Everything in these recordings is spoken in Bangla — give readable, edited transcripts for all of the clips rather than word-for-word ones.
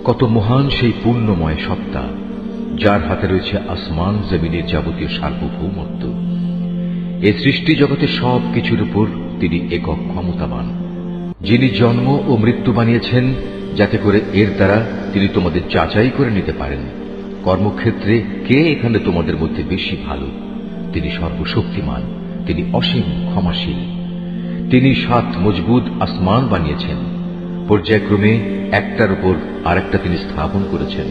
কত মহান সেই পূর্ণময় সত্তা, যার হাতে রয়েছে আসমান জমিনের যাবতীয় সার্বভৌমত্ব। এ সৃষ্টি জগতের সব কিছুর উপর তিনি একক ক্ষমতাবান, যিনি জন্ম ও মৃত্যু বানিয়েছেন যাতে করে এর দ্বারা তিনি তোমাদের যাচাই করে নিতে পারেন কর্মক্ষেত্রে কে এখানে তোমাদের মধ্যে বেশি ভালো। তিনি সর্বশক্তিমান, তিনি অসীম ক্ষমাশীল। তিনি 7 মজবুত আসমান বানিয়েছেন, পর্যায়ক্রমে একটার উপর আরেকটা তিনি স্থাপন করেছেন।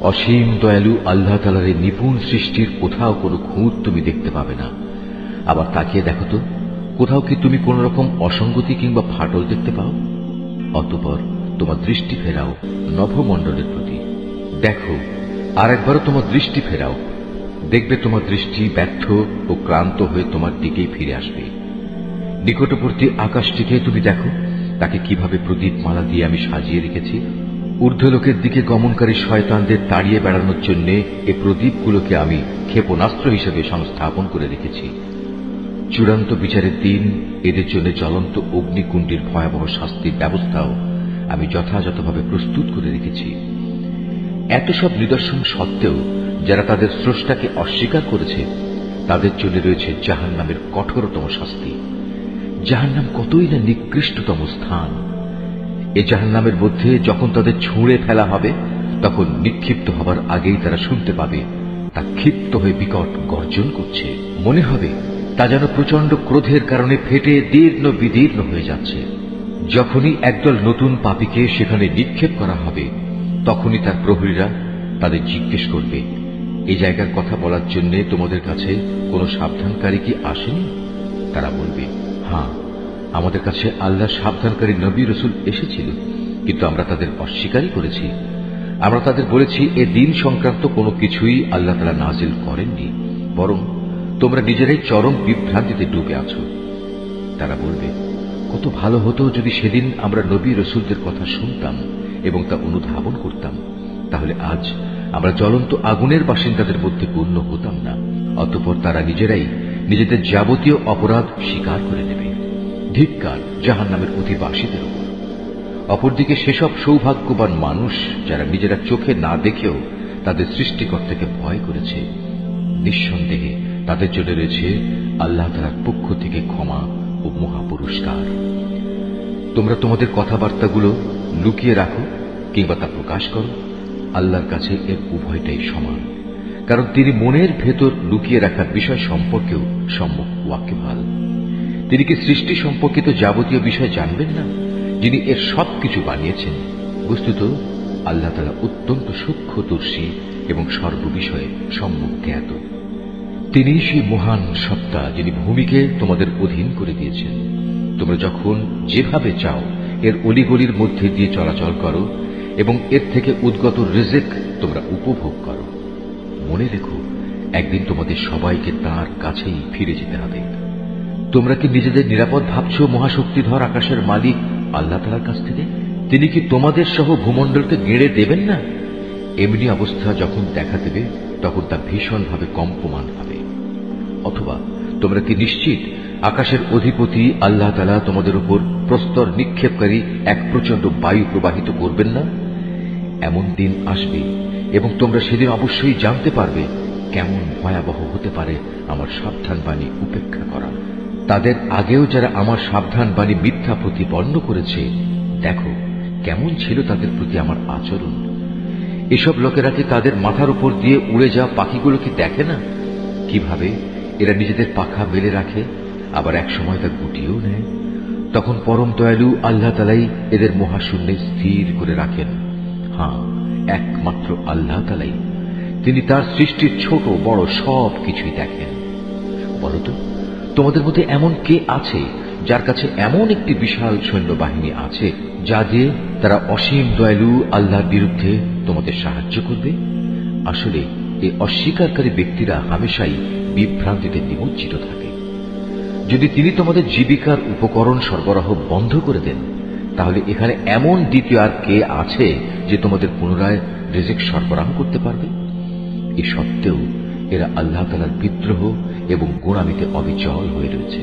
অসীম দয়ালু আল্লাহ তাআলার এই নিপুণ সৃষ্টির কোথাও কোনো খুঁত তুমি দেখতে পাবে না। আবার তাকিয়ে দেখো তো, কোথাও কি তুমি কোন রকম অসঙ্গতি কিংবা ফাটল দেখতে পাও? অতঃপর তোমার দৃষ্টি ফেরাও নভমণ্ডলের প্রতি, দেখো আর একবারও তোমার দৃষ্টি ফেরাও, দেখবে তোমার দৃষ্টি ব্যর্থ ও ক্লান্ত হয়ে তোমার দিকেই ফিরে আসবে। নিকটবর্তী আকাশটিকে তুমি দেখো, তাকে কিভাবে প্রদীপমালা দিয়ে আমি সাজিয়ে রেখেছি। ঊর্ধ্বলোকের দিকে গমনকারী শয়তানদের তাড়িয়ে বেড়ানোর জন্য এই প্রদীপগুলোকে আমি ক্ষেপণাস্ত্র হিসেবে সংস্থাপন করে রেখেছি। চূড়ান্ত বিচারের দিন এদের জন্য জ্বলন্ত অগ্নিকুণ্ডের ভয়াবহ শাস্তির ব্যবস্থাও আমি যথাযথভাবে প্রস্তুত করে রেখেছি। এত সব নিদর্শন সত্ত্বেও যারা তাদের স্রষ্টাকে অস্বীকার করেছে, তাদের জন্য রয়েছে জাহান্নামের কঠোরতম শাস্তি। জাহান্নাম কতই না নিকৃষ্টতম স্থান। এ জাহান্নামের মধ্যে যখন তাদের ছুঁড়ে ফেলা হবে, তখন নিক্ষিপ্ত হবার আগেই তারা শুনতে পাবে তা ক্ষিপ্ত হয়ে বিকট গর্জন করছে। মনে হবে তা যেন প্রচন্ড ক্রোধের কারণে ফেটে দীর্ণ বিদীর্ণ হয়ে যাচ্ছে। যখনই একদল নতুন পাপীকে সেখানে নিক্ষেপ করা হবে, তখনই তার প্রহরীরা তাদের জিজ্ঞেস করবে, এই জায়গার কথা বলার জন্য তোমাদের কাছে কোনো সাবধানকারী কি আসেনি? তারা বলবে, হ্যাঁ, আমাদের কাছে আল্লাহর সাবধানকারী নবী রাসূল এসেছিল, কিন্তু আমরা তাদের অস্বীকারই করেছি। আমরা তাদের বলেছি এ দিন সংক্রান্ত কোনো কিছুই আল্লাহ তাআলা নাজিল করেননি, বরং তোমরা নিজেরাই চরম বিভ্রান্তিতে ডুবে আছো। তারা বলবে, কত ভালো হতো যদি সেদিন আমরা নবী রাসূলদের কথা শুনতাম এবং তা অনুধাবন করতাম, তাহলে আজ আমরা জ্বলন্ত আগুনের বাসিন্দাদের মধ্যে গণ্য হতাম না। অতঃপর তারা নিজেরাই নিজেদের যাবতীয় অপরাধ স্বীকার করে নেবে। ধিক্কার জাহান্নামের অধিবাসীদের উপর। অপরদিকে সেসব সৌভাগ্যবান মানুষ যারা নিজেরা চোখে না দেখেও তাদের সৃষ্টিকর্তাকে ভয় করেছে, নিঃসন্দেহে তাদের জন্য রয়েছে আল্লাহ তাআলার পক্ষ থেকে ক্ষমা ও মহাপুরস্কার। তোমরা তোমাদের কথাবার্তাগুলো লুকিয়ে রাখো কিংবা তা প্রকাশ করো, আল্লাহর কাছে এর উভয়টাই সমান, কারণ তিনি মনের ভেতর লুকিয়ে রাখার বিষয় সম্পর্কেও সম্যক ওয়াকিবহাল। তিনি কি সৃষ্টি সম্পর্কিত যাবতীয় বিষয় জানবেন না, যিনি এর সবকিছু বানিয়েছেন? বস্তুত আল্লাহ তাআলা অত্যন্ত সূক্ষ্মদর্শী এবং সর্ববিষয়ে সম্যক জ্ঞাত। তিনি সেই মহান সত্তা যিনি ভূমিকে তোমাদের অধীন করে দিয়েছেন। তোমরা যখন যেভাবে চাও এর অলিগলির মধ্যে দিয়ে চলাচল করো এবং এর থেকে উদ্গত রিজিক তোমরা উপভোগ করো। মনে রেখো, একদিন তোমাদের সবাইকে তার কাছেই ফিরে যেতে হবে। তোমরা কি নিজেদের নিরাপদ ভাবছ মহাশক্তিধর আকাশের মালিক আল্লাহ তাআলার কাছ থেকে? তিনি কি তোমাদের সহ ভূমণ্ডলকে গেড়ে দেবেন না? এমনি অবস্থা যখন দেখা দেবে, তখন তা ভীষণভাবে কম্পমান হবে। অথবা তোমরা কি নিশ্চিত আকাশের অধিপতি আল্লাহ তাআলা তোমাদের উপর প্রস্তর নিক্ষেপকারী এক প্রচন্ড বায়ু প্রবাহিত করবেন না? এমন দিন আসবে এবং তোমরা সেদিন অবশ্যই জানতে পারবে কেমন ভয়াবহ হতে পারে আমার সাবধান বাণী উপেক্ষা করা। তাদের আগেও যারা আমার সাবধান বাণী মিথ্যা প্রতিপন্ন করেছে, দেখো কেমন ছিল তাদের প্রতি আমার আচরণ। এসব লোকেরা কি তাদের মাথার উপর দিয়ে উড়ে যাওয়া পাখিগুলো কি দেখে না, কিভাবে এরা নিজেদের পাখা মেলে রাখে, আবার এক সময় তা গুটিয়েও নেয়? তখন পরম দয়ালু আল্লাহ তাআলাই এদের মহাশূন্যে স্থির করে রাখেন। হ্যাঁ, একমাত্র আল্লাহ তাআলাই, তিনি তার সৃষ্টির ছোট বড় সব কিছুই দেখেন। বলতো, তোমাদের মধ্যে এমন কে আছে যার কাছে এমন একটি বিশাল সৈন্যবাহিনী আছে যা দিয়ে তারা অসীম দয়ালু আল্লাহর বিরুদ্ধে তোমাদের সাহায্য করবে? আসলে এই অস্বীকারী ব্যক্তিরা হামেশাই বিভ্রান্তিতে নিমজ্জিত থাকে। যদি তিনি তোমাদের জীবিকার উপকরণ সরবরাহ বন্ধ করে দেন, তাহলে এখানে এমন দ্বিতীয় আর কে আছে যে তোমাদের পুনরায় রিজিক সরবরাহ করতে পারবে? এ সত্ত্বেও এরা আল্লাহ তাআলার বিদ্রোহ এবং গোঁড়ামিতে অবিচল হয়ে রয়েছে।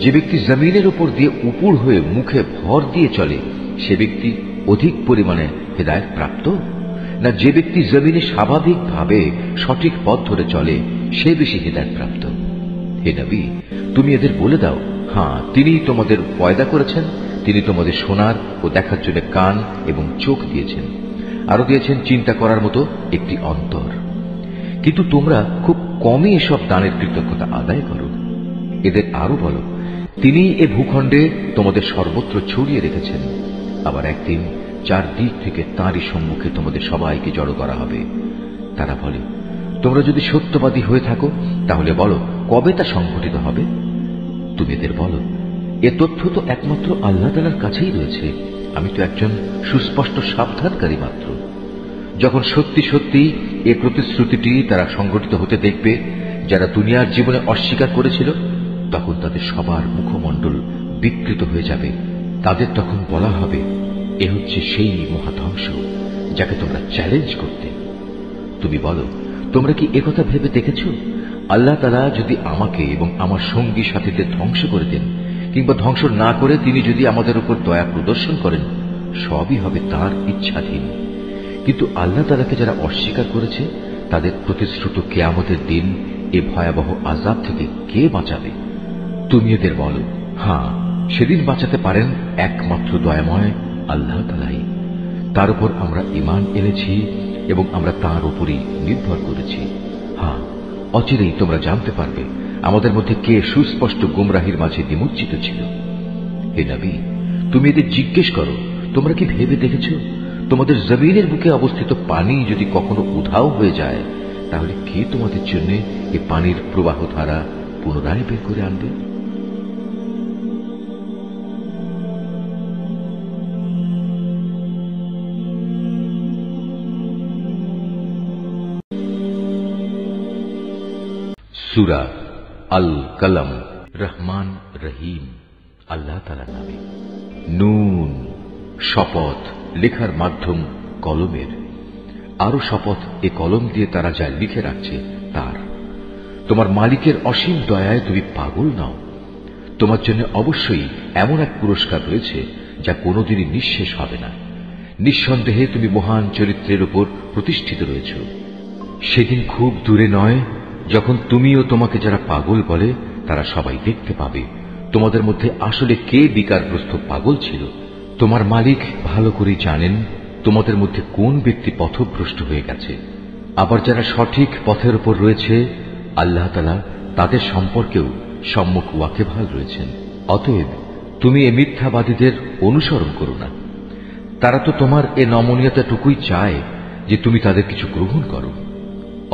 যে ব্যক্তি জমিনের উপর দিয়ে উপুড় হয়ে মুখে ভর দিয়ে চলে, সে ব্যক্তি অধিক পরিমাণে হেদায়েত প্রাপ্ত, না যে ব্যক্তি জমিনে স্বাভাবিকভাবে সঠিক পথ ধরে চলে সে বেশি হেদায়েত প্রাপ্ত? হে নবী, তুমি এদের বলে দাও, হ্যাঁ, তিনি তোমাদের পয়দা করেছেন, তিনি তোমাদের শোনার ও দেখার জন্য কান এবং চোখ দিয়েছেন, আরো দিয়েছেন চিন্তা করার মতো একটি অন্তর। কিন্তু তোমরা খুব কমই এসব দানের কৃতজ্ঞতা আদায় করো। এদের আরো বলো, তিনি এ ভূখণ্ডে তোমাদের সর্বত্র ছড়িয়ে রেখেছেন। আবার একদিন চারদিক থেকে তাঁরই সম্মুখে তোমাদের সবাইকে জড়ো করা হবে। তারা বলে, তোমরা যদি সত্যবাদী হয়ে থাকো তাহলে বলো কবে তা সংঘটিত হবে? তুমি এদের বলো, এ তথ্য তো একমাত্র আল্লাহ তাআলার কাছেই রয়েছে। আমি তো একজন সুস্পষ্ট সাবধানকারী মাত্র। যখন সত্যি সত্যি এ প্রতিশ্রুতিটি তারা সংঘটিত হতে দেখবে যারা দুনিয়ার জীবনে অস্বীকার করেছিল, তখন তাদের সবার মুখমণ্ডল বিকৃত হয়ে যাবে। তাদের তখন বলা হবে, এ হচ্ছে সেই মহাধ্বংস যাকে তোমরা চ্যালেঞ্জ করতে। তুমি বলো, তোমরা কি একথা ভেবে দেখেছ, আল্লাহ তাআলা যদি আমাকে এবং আমার সঙ্গী সাথীদের ধ্বংস করে দেন কিংবা ধ্বংস না করে তিনি যদি আমাদের উপর দয়া প্রদর্শন করেন, সবই হবে তাঁর ইচ্ছাধীন। কিন্তু আল্লাহ তাআলাকে যারা অস্বীকার করেছে তাদের প্রতিশ্রুত কিয়ামতের দিন এ ভয়াবহ আযাব থেকে কে বাঁচাবে? তুমি এদের বলো, হ্যাঁ, সেদিন বাঁচাতে পারেন একমাত্র দয়াময় আল্লাহ তাআলাই। তার উপর আমরা ঈমান এনেছি এবং আমরা তার উপরই নির্ভর করেছি। হ্যাঁ, অচিরেই তোমরা জানতে পারবে আমাদের মধ্যে কে সুস্পষ্ট গুমরাহির মাঝে নিমজ্জিত ছিল। হে নবী, তুমি এদের জিজ্ঞেস করো, তোমরা কি ভেবে দেখেছ তোমাদের জমিনের বুকে অবস্থিত পানি যদি কখনো উধাও হয়ে যায়, তাহলে কে তোমাদের জন্য এই পানির প্রবাহ ধারা পুনরায় বের করে আনবে? সূরা আল কলম। রহমান রহিম আল্লাহ তাআলার নামে। নুন, শপথ, লেখার মাধ্যম কলমের। আরো শপথ এ কলম দিয়ে তারা যা লিখে রাখছে তার। তোমার মালিকের অসীম দয়ায় তুমি পাগল নাও। তোমার জন্য অবশ্যই এমন এক পুরস্কার রয়েছে যা কোনোদিনই নিঃশেষ হবে না। নিঃসন্দেহে তুমি মহান চরিত্রের উপর প্রতিষ্ঠিত রয়েছ। সেদিন খুব দূরে নয় যখন তুমি ও তোমাকে যারা পাগল বলে তারা সবাই দেখতে পাবে তোমাদের মধ্যে আসলে কে বিকারগ্রস্ত পাগল ছিল। তোমার মালিক ভালো করে জানেন তোমাদের মধ্যে কোন ব্যক্তি পথভ্রষ্ট হয়ে গেছে। আবার যারা সঠিক পথের উপর রয়েছে আল্লাহ তাআলা তাদের সম্পর্কেও সম্মুখ ওয়াকিবহাল রয়েছেন। অতএব তুমি এ মিথ্যাবাদীদের অনুসরণ করো না। তারা তো তোমার এ নমনীয়তাটুকুই চায় যে তুমি তাদের কিছু গ্রহণ করো,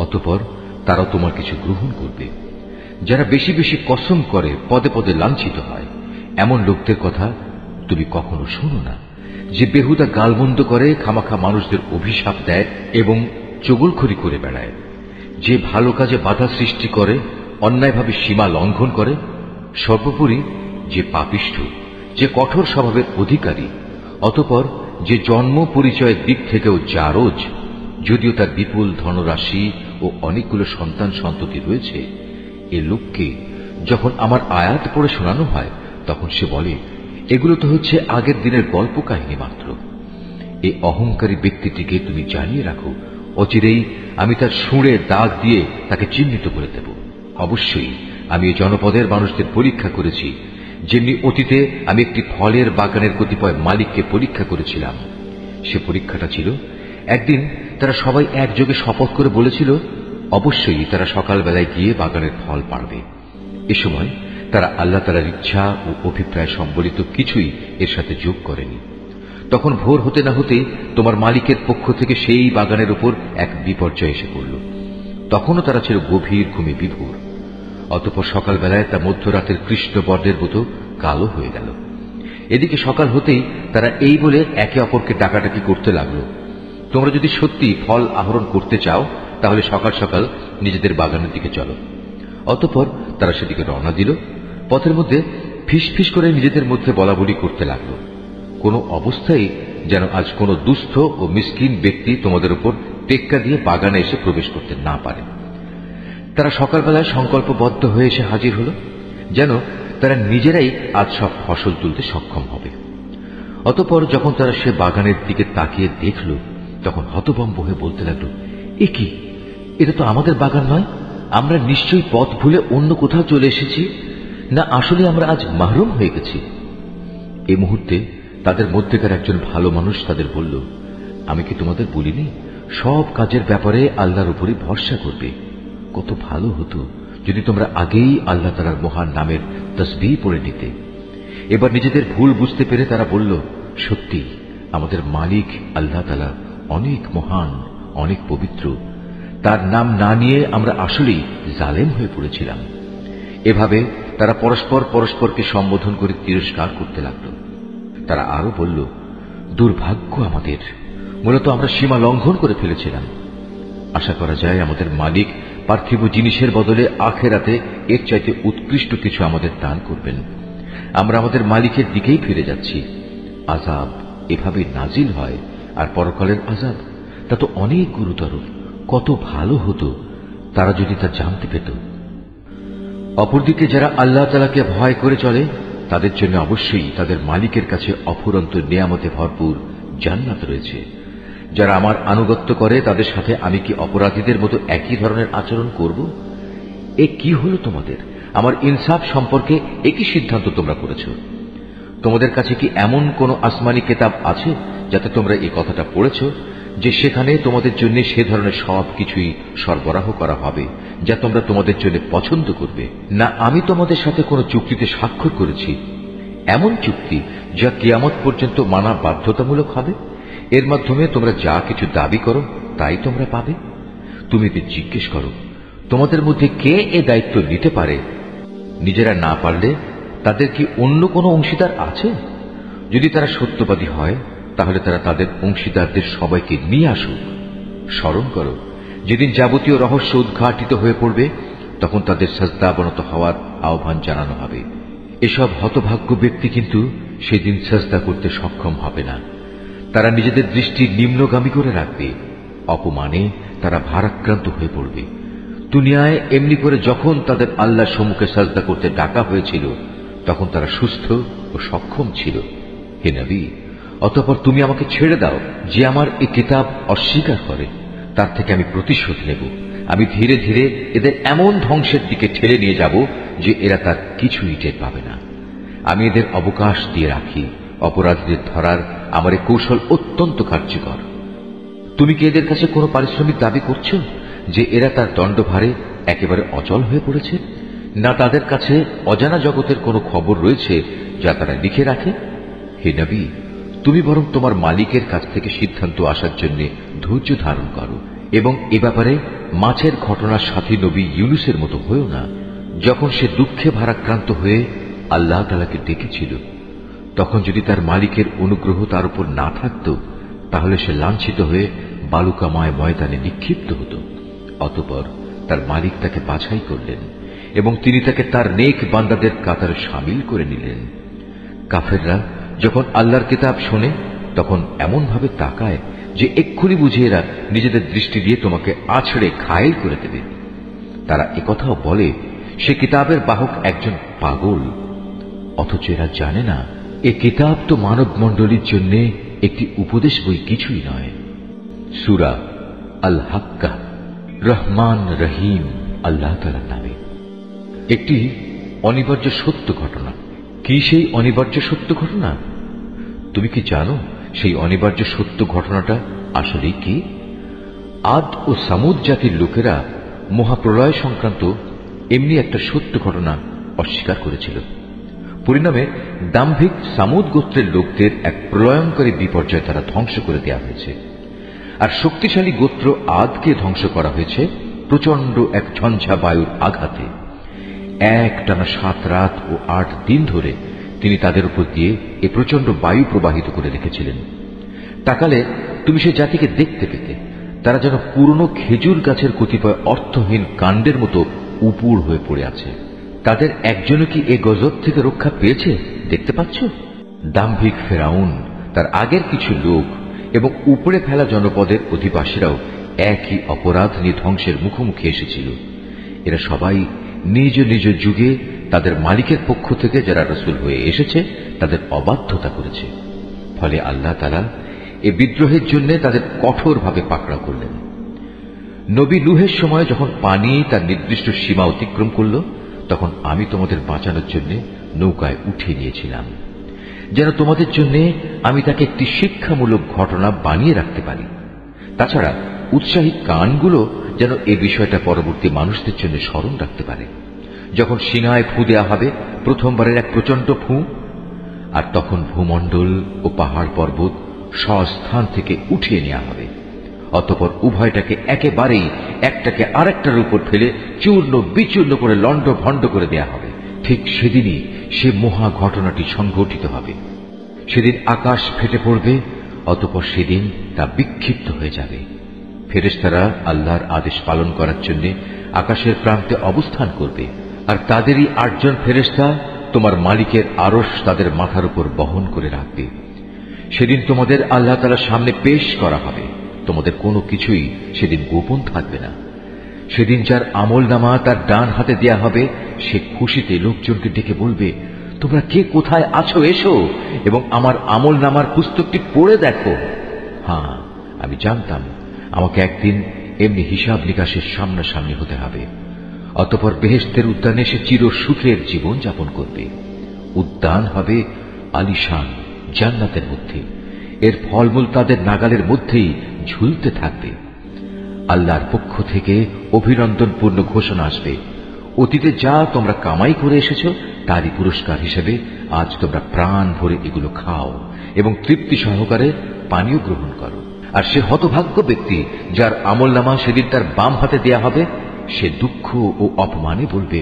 অতঃপর তারা তোমার কিছু গ্রহণ করবে। যারা বেশি বেশি কসম করে পদে পদে লাঞ্ছিত হয়, এমন লোকদের কথা তুমি কখনো শোনো না, যে বেহুদা গালমন্দ করে খামাখা মানুষদের অভিশাপ দেয় এবং চগলখড়ি করে বেড়ায়, যে ভালো কাজে বাধা সৃষ্টি করে, অন্যায়ভাবে সীমা লঙ্ঘন করে, সর্বোপরি যে পাপিষ্ঠ, যে কঠোর স্বভাবের অধিকারী, অতঃপর যে জন্ম পরিচয়ের দিক থেকেও জারজ, যদিও তার বিপুল ধনরাশি ও অনেকগুলো সন্তান সন্ততি রয়েছে। এ লোককে যখন আমার আয়াত পড়ে শোনানো হয় তখন সে বলে, এগুলো তো হচ্ছে আগের দিনের গল্প কাহিনী মাত্র। এই অহংকারী ব্যক্তিটিকে তুমি জানিয়ে রাখো, অচিরেই আমি তার সুঁড়ে দাগ দিয়ে তাকে চিহ্নিত করে দেব। অবশ্যই আমি এই জনপদের মানুষদের পরীক্ষা করেছি, যেমনি অতীতে আমি একটি ফলের বাগানের কতিপয় মালিককে পরীক্ষা করেছিলাম। সে পরীক্ষাটা ছিল, একদিন তারা সবাই একযোগে শপথ করে বলেছিল অবশ্যই তারা সকালবেলায় গিয়ে বাগানের ফল পাড়বে। এ সময় তারা আল্লাহ তাআলার ইচ্ছা ও অভিপ্রায় সম্বলিত কিছুই এর সাথে যোগ করেনি। তখন ভোর হতে না হতেই তোমার মালিকের পক্ষ থেকে সেই বাগানের উপর এক বিপর্যয় এসে পড়ল। তখনও তারা ছিল গভীর ঘুমে বিভোর। অতঃপর সকালবেলায় তা মধ্যরাতের কৃষ্ণবর্ণের মতো কালো হয়ে গেল। এদিকে সকাল হতেই তারা এই বলে একে অপরকে ডাকাডাকি করতে লাগলো, তোমরা যদি সত্যি ফল আহরণ করতে চাও তাহলে সকাল সকাল নিজেদের বাগানের দিকে চলো। অতঃপর তারা সেদিকে রওনা দিল। পথের মধ্যে ফিস ফিস করে নিজেদের মধ্যে বলাবলি করতে লাগলো, কোনো অবস্থায় যেন আজ কোনো দুস্থ ও মিসকিন ব্যক্তি তোমাদের উপর টেক্কা দিয়ে বাগানে এসে প্রবেশ করতে না পারে। তারা সকালবেলায় সংকল্পবদ্ধ হয়ে এসে হাজির হল, যেন তারা নিজেরাই আজ সব ফসল তুলতে সক্ষম হবে। অতঃপর যখন তারা সে বাগানের দিকে তাকিয়ে দেখল, তখন হতভম্ব হয়ে বলতে লাগলো, এ কি, এটা তো আমাদের বাগান নয়। আমরা নিশ্চয়ই পথ ভুলে অন্য কোথাও চলে এসেছি, না আসলে আমরা আজ মাহরুম হয়ে গেছি। এই মুহূর্তে তাদের মধ্যেকার একজন ভালো মানুষ তাদের বলল, আমি কি তোমাদের বলিনি সব কাজের ব্যাপারে আল্লাহর উপরই ভরসা করবে? কত ভালো হতো যদি তোমরা আগেই আল্লাহ তাআলার মহান নামের তাসবিহ পড়ে নিতে। এবার নিজেদের ভুল বুঝতে পেরে তারা বলল, সত্যি আমাদের মালিক আল্লাহ তাআলা অনেক মহান, অনেক পবিত্র। তার নাম না নিয়ে আমরা আসলেই জালেম হয়ে পড়েছিলাম। এভাবে তারা পরস্পর পরস্পরকে সম্বোধন করে তিরস্কার করতে লাগল। তারা আরো বলল, দুর্ভাগ্য আমাদের, মূলত আমরা সীমা লঙ্ঘন করে ফেলেছিলাম। আশা করা যায় আমাদের মালিক পার্থিব জিনিসের বদলে আখেরাতে এর চাইতে উৎকৃষ্ট কিছু আমাদের দান করবেন। আমরা আমাদের মালিকের দিকেই ফিরে যাচ্ছি। আযাব এভাবে নাজিল হয়, আর পরকালের আযাব তা তো অনেক গুরুতর। কত ভালো হতো তারা যদি তা জানতে পেত। অপরদিকে যারা আল্লাহ তাআলাকে ভয় করে চলে, তাদের জন্য অবশ্যই তাদের মালিকের কাছে অফুরন্ত নেয়ামতে ভরপুর জান্নাত রয়েছে। যারা আমার আনুগত্য করে তাদের সাথে আমি কি অপরাধীদের মতো একই ধরনের আচরণ করব? এ কি হলো তোমাদের? আমার ইনসাফ সম্পর্কে একই সিদ্ধান্ত তোমরা করেছ। তোমাদের কাছে কি এমন কোন আসমানি কিতাব আছে যাতে তোমরা এই কথাটা পড়েছ যে সেখানে তোমাদের জন্য সে ধরনের সবকিছুই সরবরাহ করা হবে যা তোমরা তোমাদের জন্য পছন্দ করবে? না আমি তোমাদের সাথে কোনো চুক্তিতে স্বাক্ষর করেছি, এমন চুক্তি যা কিয়ামত পর্যন্ত মানা বাধ্যতামূলক হবে? এর মাধ্যমে তোমরা যা কিছু দাবি করো তাই তোমরা পাবে। তুমি এদের জিজ্ঞেস করো, তোমাদের মধ্যে কে এ দায়িত্ব নিতে পারে? নিজেরা না পারলে তাদের কি অন্য কোনো অংশীদার আছে? যদি তারা সত্যবাদী হয় তাহলে তারা তাদের অংশীদারদের সবাইকে নিয়ে আসুক। স্মরণ করো, যেদিন যাবতীয় রহস্য উদ্ঘাটিত হয়ে পড়বে তখন তাদের সাজদাবনত হওয়ার আহ্বান জানানো হবে। এসব হতভাগ্য ব্যক্তি কিন্তু সেদিন সাজদা করতে সক্ষম হবে না। তারা নিজেদের দৃষ্টি নিম্নগামী করে রাখবে। অপমানে তারা ভারাক্রান্ত হয়ে পড়বে। দুনিয়ায় এমনি করে যখন তাদের আল্লাহর সম্মুখে সাজদা করতে ডাকা হয়েছিল তখন তারা সুস্থ ও সক্ষম ছিল। হে নবী, অতঃপর তুমি আমাকে ছেড়ে দাও। যে আমার এই কিতাব অস্বীকার করে তার থেকে আমি প্রতিশোধ নেব। আমি ধীরে ধীরে এদের এমন ধ্বংসের দিকে ঠেলে নিয়ে যাব যে এরা তার কিছুই টের পাবে না। আমি এদের অবকাশ দিয়ে রাখি। অপরাধীদের ধরার আমার এই কৌশল অত্যন্ত কার্যকর। তুমি কি এদের কাছে কোনো পারিশ্রমিক দাবি করছো যে এরা তার দণ্ডভারে একেবারে অচল হয়ে পড়েছে? না তাদের কাছে অজানা জগতের কোনো খবর রয়েছে যা তারা লিখে রাখে? হে নবী, তুমি বরং তোমার মালিকের কাছ থেকে সিদ্ধান্ত আসার জন্য ধৈর্য ধারণ করো এবং এ ব্যাপারে মাছের ঘটনার সাথী নবী ইউনুসের মতো হয়েও না। যখন সে দুঃখে ভারাক্রান্ত হয়ে আল্লাহ তাআলাকে ডেকেছিল তখন যদি তার মালিকের অনুগ্রহ তার উপর না থাকত তাহলে সে লাঞ্ছিত হয়ে বালুকাময় ময়দানে নিক্ষিপ্ত হতো। অতঃপর তার মালিক তাকে বাছাই করলেন এবং তিনি তাকে তার নেক বান্দাদের কাতারে শামিল করে নিলেন। কাফেররা যখন আল্লাহর কিতাব শোনে তখন এমন ভাবে তাকায় যে এক্ষুনি বুঝে এরা নিজেদের দৃষ্টি দিয়ে তোমাকে আছড়ে ঘায়েল করে দেবে। তারা একথাও বলে সে কিতাবের বাহক একজন পাগল, অথচ এরা জানে না এ কিতাব তো মানব মণ্ডলীর জন্য একটি উপদেশ বই কিছুই নয়। সূরা আল হাক্কা, রহমান রহিম আল্লাহ তাআলার নামে। একটি অনিবার্য সত্য ঘটনা। কি সেই অনিবার্য সত্য ঘটনা? তুমি কি জানো সেই অনিবার্য সত্য ঘটনাটা আসলেই কি? আদ ও সামুদ জাতির লোকেরা মহাপ্রলয় সংক্রান্ত এমনি একটা সত্য ঘটনা অস্বীকার করেছিল। পরিণামে দাম্ভিক সামুদ গোত্রের লোকদের এক প্রলয়ঙ্করী বিপর্যয় তারা ধ্বংস করে দেওয়া হয়েছে। আর শক্তিশালী গোত্র আদকে ধ্বংস করা হয়েছে প্রচন্ড এক ঝঞ্ঝা বায়ুর আঘাতে। একটানা 7 রাত ও 8 দিন ধরে তিনি তাদের উপর দিয়ে এ প্রচন্ড বায়ু প্রবাহিত করে রেখেছিলেন। তাকালে তুমি সে জাতিকে দেখতে পেতে তারা যেন পুরনো খেজুর গাছের কতিপয় অর্থহীন কাণ্ডের মতো উপুড় হয়ে পড়ে আছে। তাদের একজনও কি এ গজব থেকে রক্ষা পেয়েছে দেখতে পাচ্ছ? দাম্ভিক ফেরাউন, তার আগের কিছু লোক এবং উপড়ে ফেলা জনপদের অধিবাসীরাও একই অপরাধ নিয়ে ধ্বংসের মুখোমুখি এসেছিল। এরা সবাই নিজ নিজ যুগে তাদের মালিকের পক্ষ থেকে যারা রাসূল হয়ে এসেছে তাদের অবাধ্যতা করেছে। ফলে আল্লাহ তাআলা এ বিদ্রোহের জন্য তাদের কঠোরভাবে পাকড়াও করলেন। নবী নূহের সময় যখন পানি তার নির্দিষ্ট সীমা অতিক্রম করল, তখন আমি তোমাদের বাঁচানোর জন্য নৌকায় উঠিয়ে নিয়েছিলাম, যেন তোমাদের জন্য আমি তাকে একটি শিক্ষামূলক ঘটনা বানিয়ে রাখতে পারি। তাছাড়া উৎসাহী কানগুলো যেন এ বিষয়টা পরবর্তী মানুষদের জন্য স্মরণ রাখতে পারে। যখন সিনায় ফু দেয়া হবে, প্রথমবারের এক প্রচন্ড ফু, আর তখন ভূমণ্ডল ও পাহাড় পর্বত স্বস্থান থেকে উঠিয়ে নেওয়া হবে। অতঃপর উভয়টাকে একেবারেই একটাকে আরেকটার উপর ফেলে চূর্ণ বিচূর্ণ করে লণ্ড ভণ্ড করে দেয়া হবে। ঠিক সেদিনই সে মহা ঘটনাটি সংঘটিত হবে। সেদিন আকাশ ফেটে পড়বে, অতঃপর সেদিন তা বিক্ষিপ্ত হয়ে যাবে। ফেরেশতারা আল্লাহর আদেশ পালন করার জন্য আকাশের প্রান্তে অবস্থান করবে, আর তাদেরই 8 জন ফেরেশতা তোমার মালিকের আরশ তাদের মাথার উপর বহন করে রাখবে। সেদিন তোমাদের আল্লাহ তাআলার সামনে পেশ করা হবে। তোমাদের কোনো কিছুই সেদিন গোপন থাকবে না। সেদিন যার আমলনামা তার ডান হাতে দেয়া হবে, সে খুশিতে লোকজনকে ডেকে বলবে, তোমরা কে কোথায় আছো, এসো এবং আমার আমলনামার পুস্তকটি পড়ে দেখো। হ্যাঁ, আমি জানতাম আমাকে একদিন এমনি হিসাব নিকাশের সামনাসামনি হতে হবে। অতঃপর বেহেশতের উদ্যানে সে চির সুখের জীবন যাপন করবে। উদ্যান হবে আলিশান জান্নাতের মধ্যে, এর ফলমূল তাদের নাগালের মধ্যেই ঝুলতে থাকবে। আল্লাহর পক্ষ থেকে অভিনন্দনপূর্ণ ঘোষণা আসবে, অতীতে যা তোমরা কামাই করে এসেছো তারই পুরস্কার হিসেবে আজ তোমরা প্রাণ ভরে এগুলো খাও এবং তৃপ্তি সহকারে পানীয় গ্রহণ করো। আর সে হতভাগ্য ব্যক্তি যার আমলনামা সেদিন তার বাম হাতে দেয়া হবে, সে দুঃখ ও অপমানে বলবে,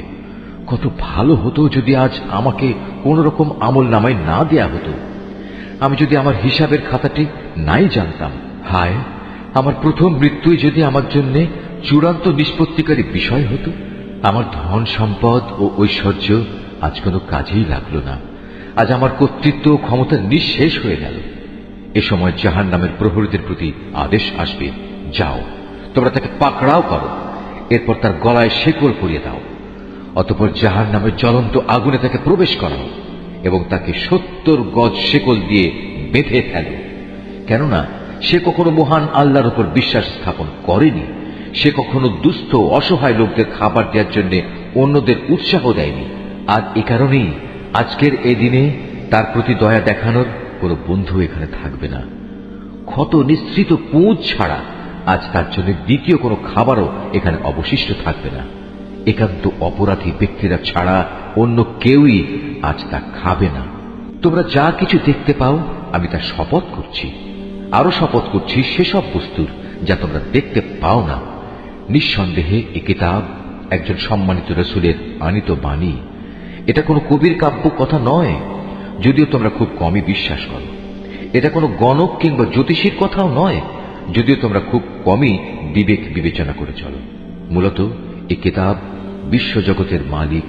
কত ভালো হতো যদি আজ আমাকে কোন রকম আমলনামায় না দেয়া হতো। আমি যদি আমার হিসাবের খাতাটি নাই জানতাম। হায়, আমার প্রথম মৃত্যুই যদি আমার জন্য চূড়ান্ত নিষ্পত্তিকারী বিষয় হতো। আমার ধন সম্পদ ও ঐশ্বর্য আজ কোনো কাজেই লাগলো না। আজ আমার কর্তৃত্ব ও ক্ষমতা নিঃশেষ হয়ে গেল। এ সময় জাহান্নামের প্রহরীদের প্রতি আদেশ আসবে, যাও তোমরা তাকে পাকড়াও করো, এরপর তার গলায় শেকল পরিয়ে দাও। অতঃপর জাহান্নামের জ্বলন্ত আগুনে তাকে প্রবেশ করাও এবং তাকে 70 গজ শেকল দিয়ে বেঁধে ফেলো। কেননা সে কখনো মহান আল্লাহর উপর বিশ্বাস স্থাপন করেনি। সে কখনো দুস্থ অসহায় লোকদের খাবার দেওয়ার জন্য অন্যদের উৎসাহ দেয়নি। আর এ কারণেই আজকের এই দিনে তার প্রতি দয়া দেখানোর কোনো বন্ধু এখানে থাকবে না। ক্ষত নিঃসৃত পুঁজ ছাড়া আজ তার জন্য দ্বিতীয় কোনো খাবারও এখানে অবশিষ্ট থাকবে না। একান্ত অপরাধী ব্যক্তিরা ছাড়া অন্য কেউই আজ তা খাবে না। তোমরা যা কিছু দেখতে পাও আমি তা শপথ করছি, আরো শপথ করছি সেসব বস্তুর যা তোমরা দেখতে পাও না। নিঃসন্দেহে এ কিতাব একজন সম্মানিত রাসূলের আনিত বাণী। এটা কোনো কবির কাব্য কথা নয়, যদিও তোমরা খুব কমই বিশ্বাস করো। এটা কোনো গণক কিংবা জ্যোতিষীর কথাও নয়, যদিও তোমরা খুব কমই বিবেক বিবেচনা করে চলো। মূলত এ কিতাব বিশ্বজগতের মালিক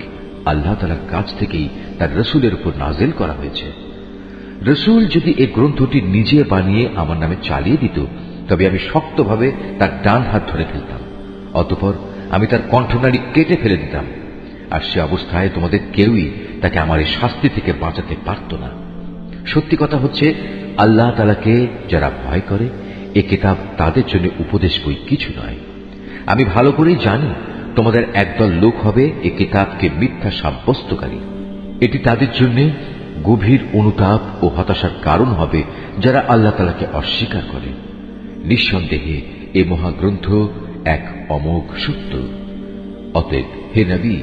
আল্লাহ তাআলার কাছ থেকেই তার রাসূলের উপর নাযিল করা হয়েছে। রাসূল যদি এই গ্রন্থটি নিজে বানিয়ে আমার নামে চালিয়ে দিত, তবে আমি শক্তভাবে তার ডান হাত ধরে ফেলতাম। অতঃপর আমি তার কণ্ঠনালী কেটে ফেলে দিতাম, আর সে অবস্থায় তোমাদের কেউই তাকে আমার এই শাস্তি থেকে বাঁচাতে পারত না। সত্যি কথা হচ্ছে, আল্লাহ তাআলাকে যারা ভয় করে এ কিতাব তাদের জন্য উপদেশ বই কিছু নয়। আমি ভালো করেই জানি তোমাদের একদল লোক হবে এ কিতাবকে মিথ্যা সাব্যস্তকারী। এটি তাদের জন্য গভীর অনুতাপ ও হতাশার কারণ হবে যারা আল্লাহ তাআলাকে অস্বীকার করে। নিঃসন্দেহে এ মহাগ্রন্থ এক অমোঘ সত্য। অতএব হে নবী,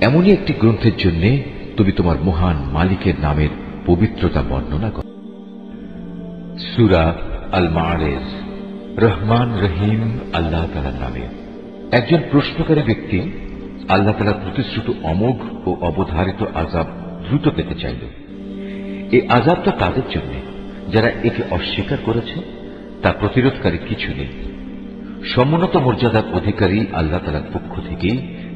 এমনই একটি গ্রন্থের জন্য তুমি তোমার মহান মালিকের নামের পবিত্রতা বর্ণনা করো। সূরা আল মাআরিজ। রহমান রহিম আল্লাহ তাআলার নামে। একজন প্রশ্নকারী ব্যক্তি আল্লাহ তাআলার প্রতিশ্রুত অমোঘ ও অবধারিত আযাব দ্রুত পেতে চাইল। এই আযাবটা তাদের জন্য যারা একে অস্বীকার করেছে, তা প্রতিরোধকারী কিছু নেই। সমুন্নত মর্যাদার অধিকারী আল্লাহ তাআলার পক্ষ থেকে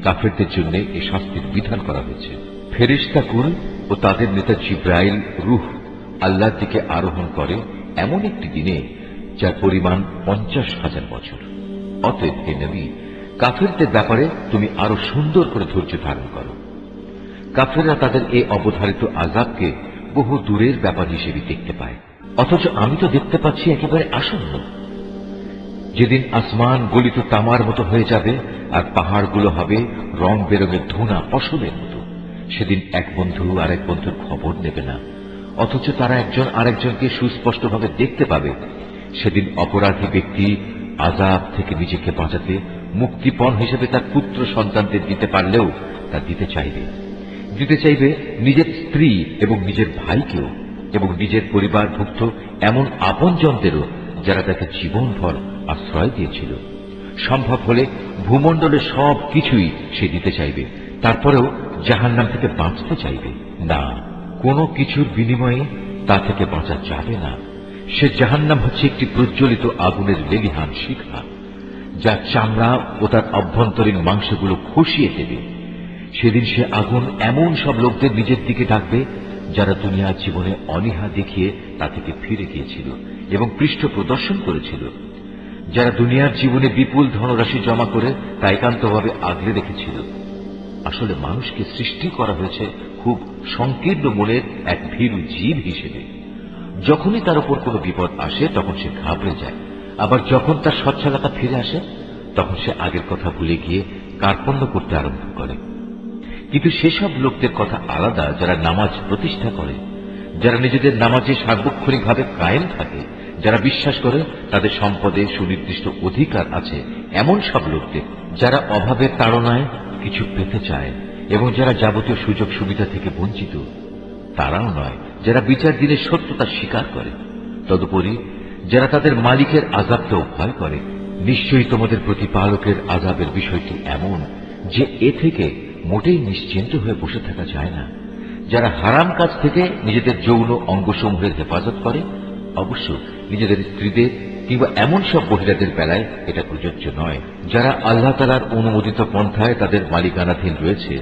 কাফেরদের জন্য এই শাস্তির বিধান করা হয়েছে। ফেরেশতাকুল ও তাদের নেতা জিবরাইল রূহ আল্লাহর দিকে আরোহণ করে এমন একটি দিনে যার পরিমাণ 50,000 বছর। অতএব হে নবী, কাফেরদের ব্যাপারে তুমি আরো সুন্দর করে ধৈর্য ধারণ করো। কাফেররা তাদের এই অবধারিত আযাবকে বহু দূরের ব্যাপার হিসেবে দেখতে পায়। অথচ আমি তো দেখতে পাচ্ছি একেবারে আসন্ন। যেদিন আসমান গলিত তামার মতো হয়ে যাবে আর পাহাড়গুলো হবে রং বেরঙের ধুনা ফসলের মতো, সেদিন এক বন্ধু আরেক বন্ধুর খবর নেবে না, অথচ তারা একজন আরেকজনকে সুস্পষ্টভাবে দেখতে পাবে। সেদিন অপরাধী ব্যক্তি আযাব থেকে নিজেকে বাঁচাতে মুক্তিপণ হিসেবে তার পুত্র সন্তানদের দিতে পারলেও তা দিতে চাইবে নিজের স্ত্রী এবং নিজের ভাইকেও, এবং নিজের পরিবারভুক্ত এমন আপনজনদেরও যারা তাকে জীবনভর আশ্রয় দিয়েছিল। সম্ভব হলে ভূমণ্ডলের সব কিছুই সে দিতে চাইবে, তারপরেও জাহান্নাম থেকে বাঁচতে চাইবে না। কোনো কিছুর বিনিময়ে তা থেকে বাঁচা যাবে না। সে জাহান্নাম হচ্ছে একটি প্রজ্বলিত আগুনের লেলিহান শিখা, যা চামড়া ও তার অভ্যন্তরীণ মাংসগুলো খসিয়ে দেবে। সেদিন সে আগুন এমন সব লোকদের নিজের দিকে ডাকবে যারা দুনিয়ার জীবনে অনীহা দেখিয়ে তা থেকে ফিরে গিয়েছিল এবং পৃষ্ঠ প্রদর্শন করেছিল, যারা দুনিয়ার জীবনে বিপুল ধনরাশি জমা করে তা একান্তভাবে আগলে রেখেছিল। আসলে মানুষকে সৃষ্টি করা হয়েছে খুব সংকীর্ণ মনের এক ভীরু জীব হিসেবে। যখনই তার উপর কোনো বিপদ আসে তখন সে ঘাবড়ে যায়, আবার যখন তার সচ্ছলতা ফিরে আসে তখন সে আগের কথা ভুলে গিয়ে কার্পণ্য করতে আরম্ভ করে। কিন্তু সেসব লোকদের কথা আলাদা যারা নামাজ প্রতিষ্ঠা করে, যারা নিজেদের নামাজে সার্বক্ষণিকভাবে কায়েম থাকে, যারা বিশ্বাস করে তাদের সম্পদে সুনির্দিষ্ট অধিকার আছে, এমন সব লোকদের যারা অভাবের তাড়নায় কিছু পেতে চায় এবং যারা যাবতীয় সুযোগ সুবিধা থেকে বঞ্চিত। তারাও নয় যারা বিচার দিনের সত্যতা স্বীকার করে। তদুপরি যারা তাদের মালিকের আযাবকেও ভয় করে। নিশ্চয়ই তোমাদের প্রতিপালকের আযাবের বিষয়টি এমন যে এ থেকে মোটেই নিশ্চিন্ত হয়ে বসে থাকা যায় না। যারা হারাম কাজ থেকে নিজেদের যৌন অঙ্গসমূহের হেফাজত করে, অবশ্য নিজেদের স্ত্রীদের কিংবা এমন সব মহিলাদের বেলায় এটা প্রযোজ্য নয় যারা আল্লাহ তাআলার অনুমোদিত পন্থায় তাদের মালিকানাধীন রয়েছে,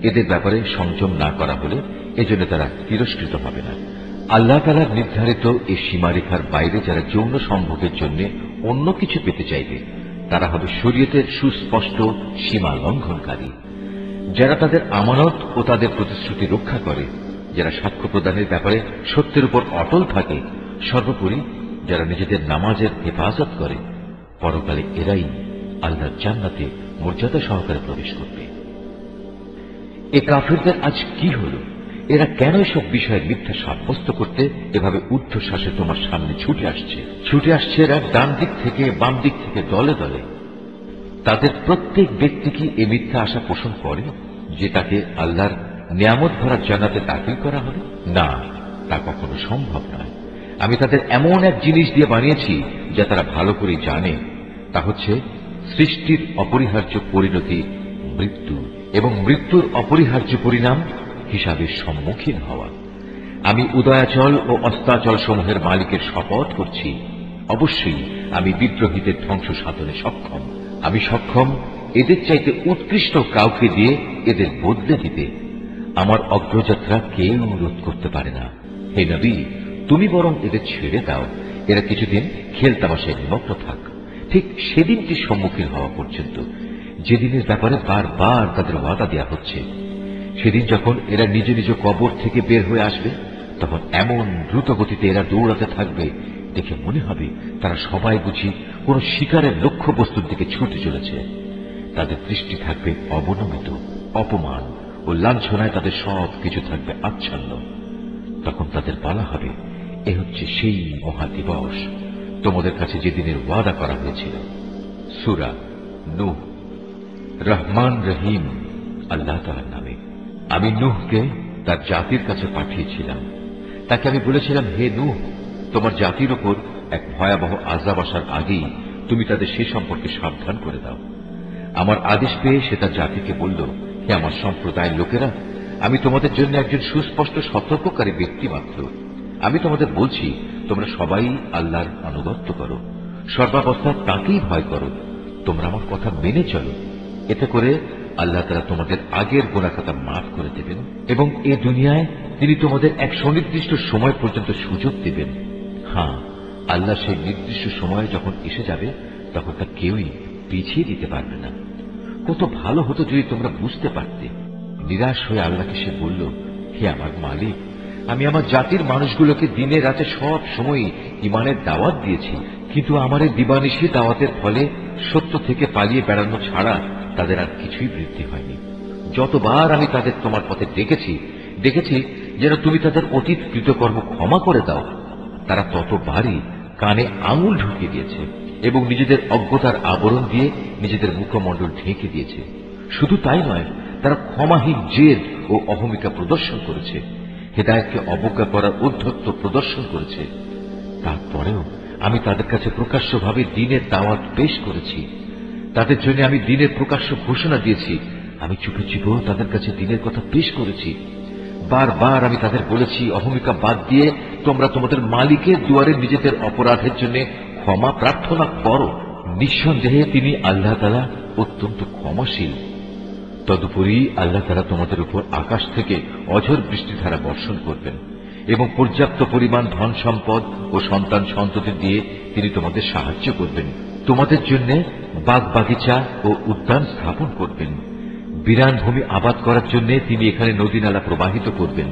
এদের ব্যাপারে সংযম না করা হলে এজন্য তারা তিরস্কৃত হবে না। আল্লাহ তাআলার নির্ধারিত এই সীমারেখার বাইরে যারা যৌন সম্ভোগের জন্য অন্য কিছু পেতে চাইবে তারা হবে শরীয়তের সুস্পষ্ট সীমা লঙ্ঘনকারী। যারা তাদের আমানত ও তাদের প্রতিশ্রুতি রক্ষা করে, যারা সাক্ষ্য প্রদানের ব্যাপারে সত্যের উপর অটল থাকে, সর্বোপরি যারা নিজেদের নামাজের হেফাজত করে, পরকালে এরাই আল্লাহর জান্নাতে মর্যাদা সহকারে প্রবেশ করবে। এ কাফিরদের আজ কি হল? এরা কেন এসব বিষয়ে মিথ্যা সাব্যস্ত করতে এভাবে ঊর্ধ্বশ্বাসে তোমার সামনে ছুটে আসছে এরা ডান দিক থেকে বাম দিক থেকে দলে দলে। তাদের প্রত্যেক ব্যক্তি কি এ মিথ্যা আশা পোষণ করে যে তাকে আল্লাহর নিয়ামত ভরা জান্নাতে দাখিল করা হবে? না, তা কখনো সম্ভব নয়। আমি তাদের এমন এক জিনিস দিয়ে বানিয়েছি যা তারা ভালো করে জানে, তা হচ্ছে সৃষ্টির অপরিহার্য পরিণতি মৃত্যু এবং মৃত্যুর অপরিহার্য পরিণাম হিসাবের সম্মুখীন হওয়া। আমি উদয়াচল ও অস্তাচল সমূহের মালিকের শপথ করছি, অবশ্যই আমি বিদ্রোহীদের ধ্বংস সাধনে সক্ষম। আমি সক্ষম এদের চাইতে উৎকৃষ্ট কাউকে দিয়ে এদের বদলে দিতে। আমার অগ্রযাত্রা কেউ রোধ করতে পারে না। হে নবী, তুমি বরং এদের ছেড়ে দাও, এরা কিছুদিন খেলতামাশায় নিমগ্ন থাক, ঠিক সেদিনটির সম্মুখীন হওয়া পর্যন্ত যেদিনের ব্যাপারে বারবার তাদের ওয়াদা দেওয়া হচ্ছে। সেদিন যখন এরা নিজ নিজ কবর থেকে বের হয়ে আসবে, তখন এমন দ্রুত গতিতে এরা দৌড়াতে থাকবে, দেখে মনে হবে তারা সবাই বুঝি কোন শিকারের লক্ষ্য বস্তুর দিকে ছুটে চলেছে। তাদের দৃষ্টি থাকবে অবনমিত, অপমান ও লাঞ্ছনায় তাদের সব কিছু থাকবে আচ্ছন্ন। তখন তাদের বলা হবে, এ হচ্ছে সেই মহাদিবস তোমাদের কাছে যেদিনের ওয়াদা করা হয়েছিল। সূরা নূহ। রহমান রহিম আল্লাহ তাআলার নামে। আমি নূহকে তার জাতির কাছে পাঠিয়েছিলাম। তাকে আমি বলেছিলাম, হে নূহ, তোমার জাতির উপর এক ভয়াবহ আযাব আসার আগেই তুমি তাদের সে সম্পর্কে সাবধান করে দাও। আমার আদেশ পেয়ে সে তার জাতিকে বলল, হে আমার সম্প্রদায়ের লোকেরা, আমি তোমাদের জন্য একজন সুস্পষ্ট সতর্ককারী ব্যক্তি মাত্র। আমি তোমাদের বলছি, তোমরা সবাই আল্লাহর আনুগত্য করো, সর্বাবস্থায় তাকেই ভয় করো, তোমরা আমার কথা মেনে চলো। এতে করে আল্লাহ তাআলা তোমাদের আগের গুনাহ খাতা মাফ করে দেবেন এবং এই দুনিয়ায় তিনি তোমাদের এক সুনির্দিষ্ট সময় পর্যন্ত সুযোগ দেবেন। হ্যাঁ, আল্লাহ সেই নির্দিষ্ট সময় যখন এসে যাবে তখন তা কেউই পিছিয়ে দিতে পারবে না। কত ভালো হতো যদি তোমরা বুঝতে পারতে। নিরাশ হয়ে আল্লাহকে সে বলল, হে আমার মালিক, আমি আমার জাতির মানুষগুলোকে দিনে রাতে সব সময় ইমানের দাওয়াত দিয়েছি, কিন্তু আমার এই দিবানিশি দাওয়াতের ফলে সত্য থেকে পালিয়ে বেড়ানো ছাড়া তাদের আর কিছুই বৃদ্ধি হয়নি। যতবার আমি তাদের তোমার পথে দেখেছি যেন তুমি তাদের অতীত কৃতকর্ম ক্ষমা করে দাও, তারা ততবারই কানে আঙুল ঢুকিয়ে দিয়েছে এবং নিজেদের অজ্ঞতার আবরণ দিয়ে নিজেদের মুখমণ্ডল ঢেকে দিয়েছে। শুধু তাই নয়, তারা ক্ষমাহীন জেদ ও অহমিকা প্রদর্শন করেছে, হেদায়েতকে অবজ্ঞা করার উদ্ধত্ত প্রদর্শন করেছে। তারপরেও আমি তাদের কাছে প্রকাশ্যভাবে দ্বীনের দাওয়াত পেশ করেছি, তাদের জন্য আমি দ্বীনের প্রকাশ্য ঘোষণা দিয়েছি। আমি চুপে চুপেও তাদের কাছে দ্বীনের কথা পেশ করেছি। বারবার আমি তাদের বলেছি, অহমিকা বাদ দিয়ে তোমরা তোমাদের মালিকের দুয়ারে নিজেদের অপরাধের জন্য ক্ষমা প্রার্থনা করো। নিঃসন্দেহে তিনি আল্লাহ তাআলা অত্যন্ত ক্ষমাশীল। তদুপরি আল্লাহ তাআলা তোমাদের উপর আকাশ থেকে অঝোর বৃষ্টিধারা বর্ষণ করবেন এবং পর্যাপ্ত পরিমাণ ধন সম্পদ ও সন্তান সন্ততি দিয়ে তিনি তোমাদের সাহায্য করবেন। তোমাদের জন্য বাগ বাগিচা ও উদ্যান স্থাপন করবেন। বিরান ভূমি আবাদ করার জন্য তিনি এখানে নদী নালা প্রবাহিত করবেন।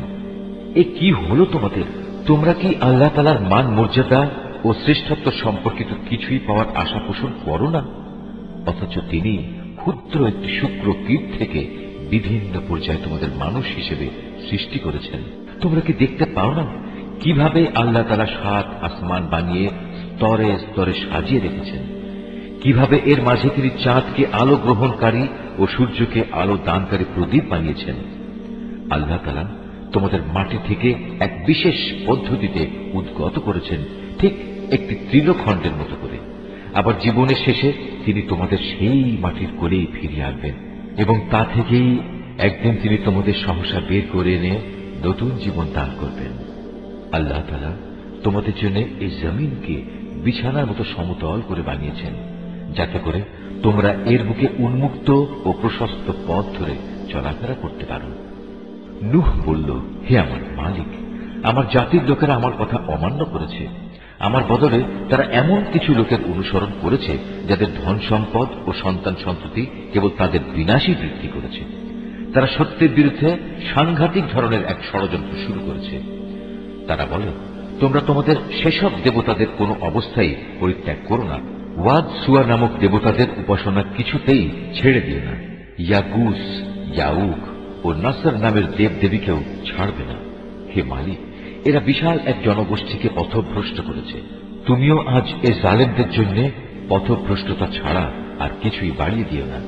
এ কি হলো তোমাদের? তোমরা কি আল্লাহ তাআলার মান মর্যাদা ও শ্রেষ্ঠত্ব সম্পর্কিত কিছুই পাওয়ার আশা পোষণ করো না? অথচ তিনি ক্ষুদ্র একটি শুক্র কীট থেকে বিভিন্ন পর্যায়ে তোমাদের মানুষ হিসেবে সৃষ্টি করেছেন। তোমরা কি দেখতে পাও না কিভাবে আল্লাহ তাআলা ৭ আসমান বানিয়ে স্তরে স্তরে সাজিয়ে রেখেছেন? কিভাবে এর মাঝে তিনি চাঁদকে আলো গ্রহণকারী ও সূর্যকে আলো দানকারী প্রদীপ বানিয়েছেন? আল্লাহ তাআলা তোমাদের মাটি থেকে এক বিশেষ পদ্ধতিতে উদ্গত করেছেন, ঠিক একটি তৃণখণ্ডের মতো করে। আবার জীবনের শেষে তিনি তোমাদের সেই মাটির কোলেই ফিরিয়ে আনবেন এবং তা থেকেই একদিন তিনি তোমাদের সহসা বের করে এনে নতুন জীবন দান করবেন। আল্লাহ তাআলা তোমাদের জন্য এই জমিনকে বিছানার মতো সমতল করে বানিয়েছেন, যাতে করে তোমরা এর বুকে উন্মুক্ত ও প্রশস্ত পথ ধরে চলাফেরা করতে পারো। নূহ বলল, হে আমার মালিক, আমার জাতির লোকেরা আমার কথা অমান্য করেছে। আমার বদলে তারা এমন কিছু লোকের অনুসরণ করেছে যাদের ধন সম্পদ ও সন্তান সন্ততি কেবল তাদের বিনাশই বৃদ্ধি করেছে। তারা সত্যের বিরুদ্ধে সাংঘাতিক ধরনের এক ষড়যন্ত্র শুরু করেছে। তারা বলে, তোমরা তোমাদের সেসব দেবতাদের কোনো অবস্থায় পরিত্যাগ করো না। ওয়াদ সুয়া নামক দেবতাদের উপাসনা কিছুতেই ছেড়ে দিও না। ইয়াগুস, ইয়াউক ও নাসর নামের দেব দেবীকেও ছাড়বে না। হে মালিক, এরা বিশাল এক জনগোষ্ঠীকে পথভ্রষ্ট করেছে। তুমিও আজ এ জালেমদের জন্য পথভ্রষ্টতা ছাড়া আর কিছুই বাড়িয়ে দিও না।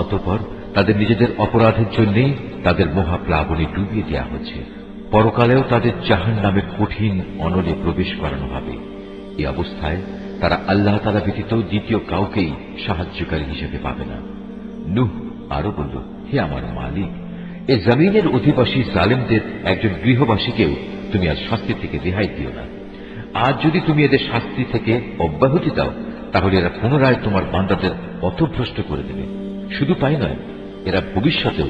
অতঃপর তাদের নিজেদের অপরাধের জন্যই তাদের মহাপ্লাবনে ডুবিয়ে দেওয়া হচ্ছে। পরকালেও তাদের জাহান্নামের কঠিন অনলে প্রবেশ করানো হবে। এই অবস্থায় তারা আল্লাহ তাআলা ব্যতীত দ্বিতীয় কাউকেই সাহায্যকারী হিসেবে পাবে না। নূহ আরো বলল, হে আমার মালিক, এ জমিনের অধিবাসী জালেমদের একজন গৃহবাসীকেও তুমি আজ শাস্তি থেকে রেহাই দিও না। আজ যদি তুমি এদের শাস্তি থেকে অব্যাহতি দাও, তাহলে এরা পুনরায় তোমার বান্দাদের পথভ্রষ্ট করে দেবে। শুধু তাই নয়, এরা ভবিষ্যতেও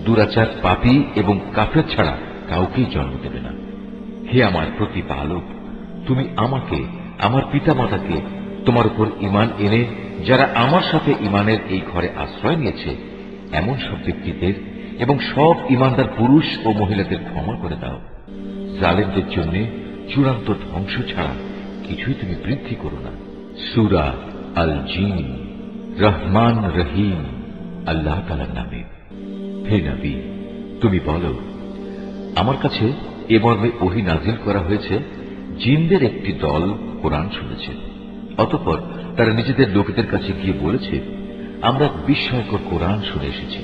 দুরাচার, পাপী এবং কাফের ছাড়া কাউকেই জন্ম দেবে না। হে আমার প্রতিপালক, তুমি আমাকে, আমার পিতামাতাকে তোমার উপর ঈমান এনে যারা আমার সাথে ঈমানের এই ঘরে আশ্রয় নিয়েছে এমন সব ব্যক্তিদের এবং সব ঈমানদার পুরুষ ও মহিলাদের ক্ষমা করে দাও। জালেমদের জন্য চূড়ান্ত ধ্বংস ছাড়া কিছুই তুমি বৃদ্ধি করো না। সূরা আল জিন। রহমান রহিম আল্লাহ তাআলার নামে। হে নবী, তুমি বলো, আমার কাছে এ মর্মে ওহী নাজিল করা হয়েছে, জিনদের একটি দল কোরআন শুনেছে। অতঃপর তারা নিজেদের লোকেদের কাছে গিয়ে বলেছে, আমরা বিস্ময়কর কোরআন শুনে এসেছি,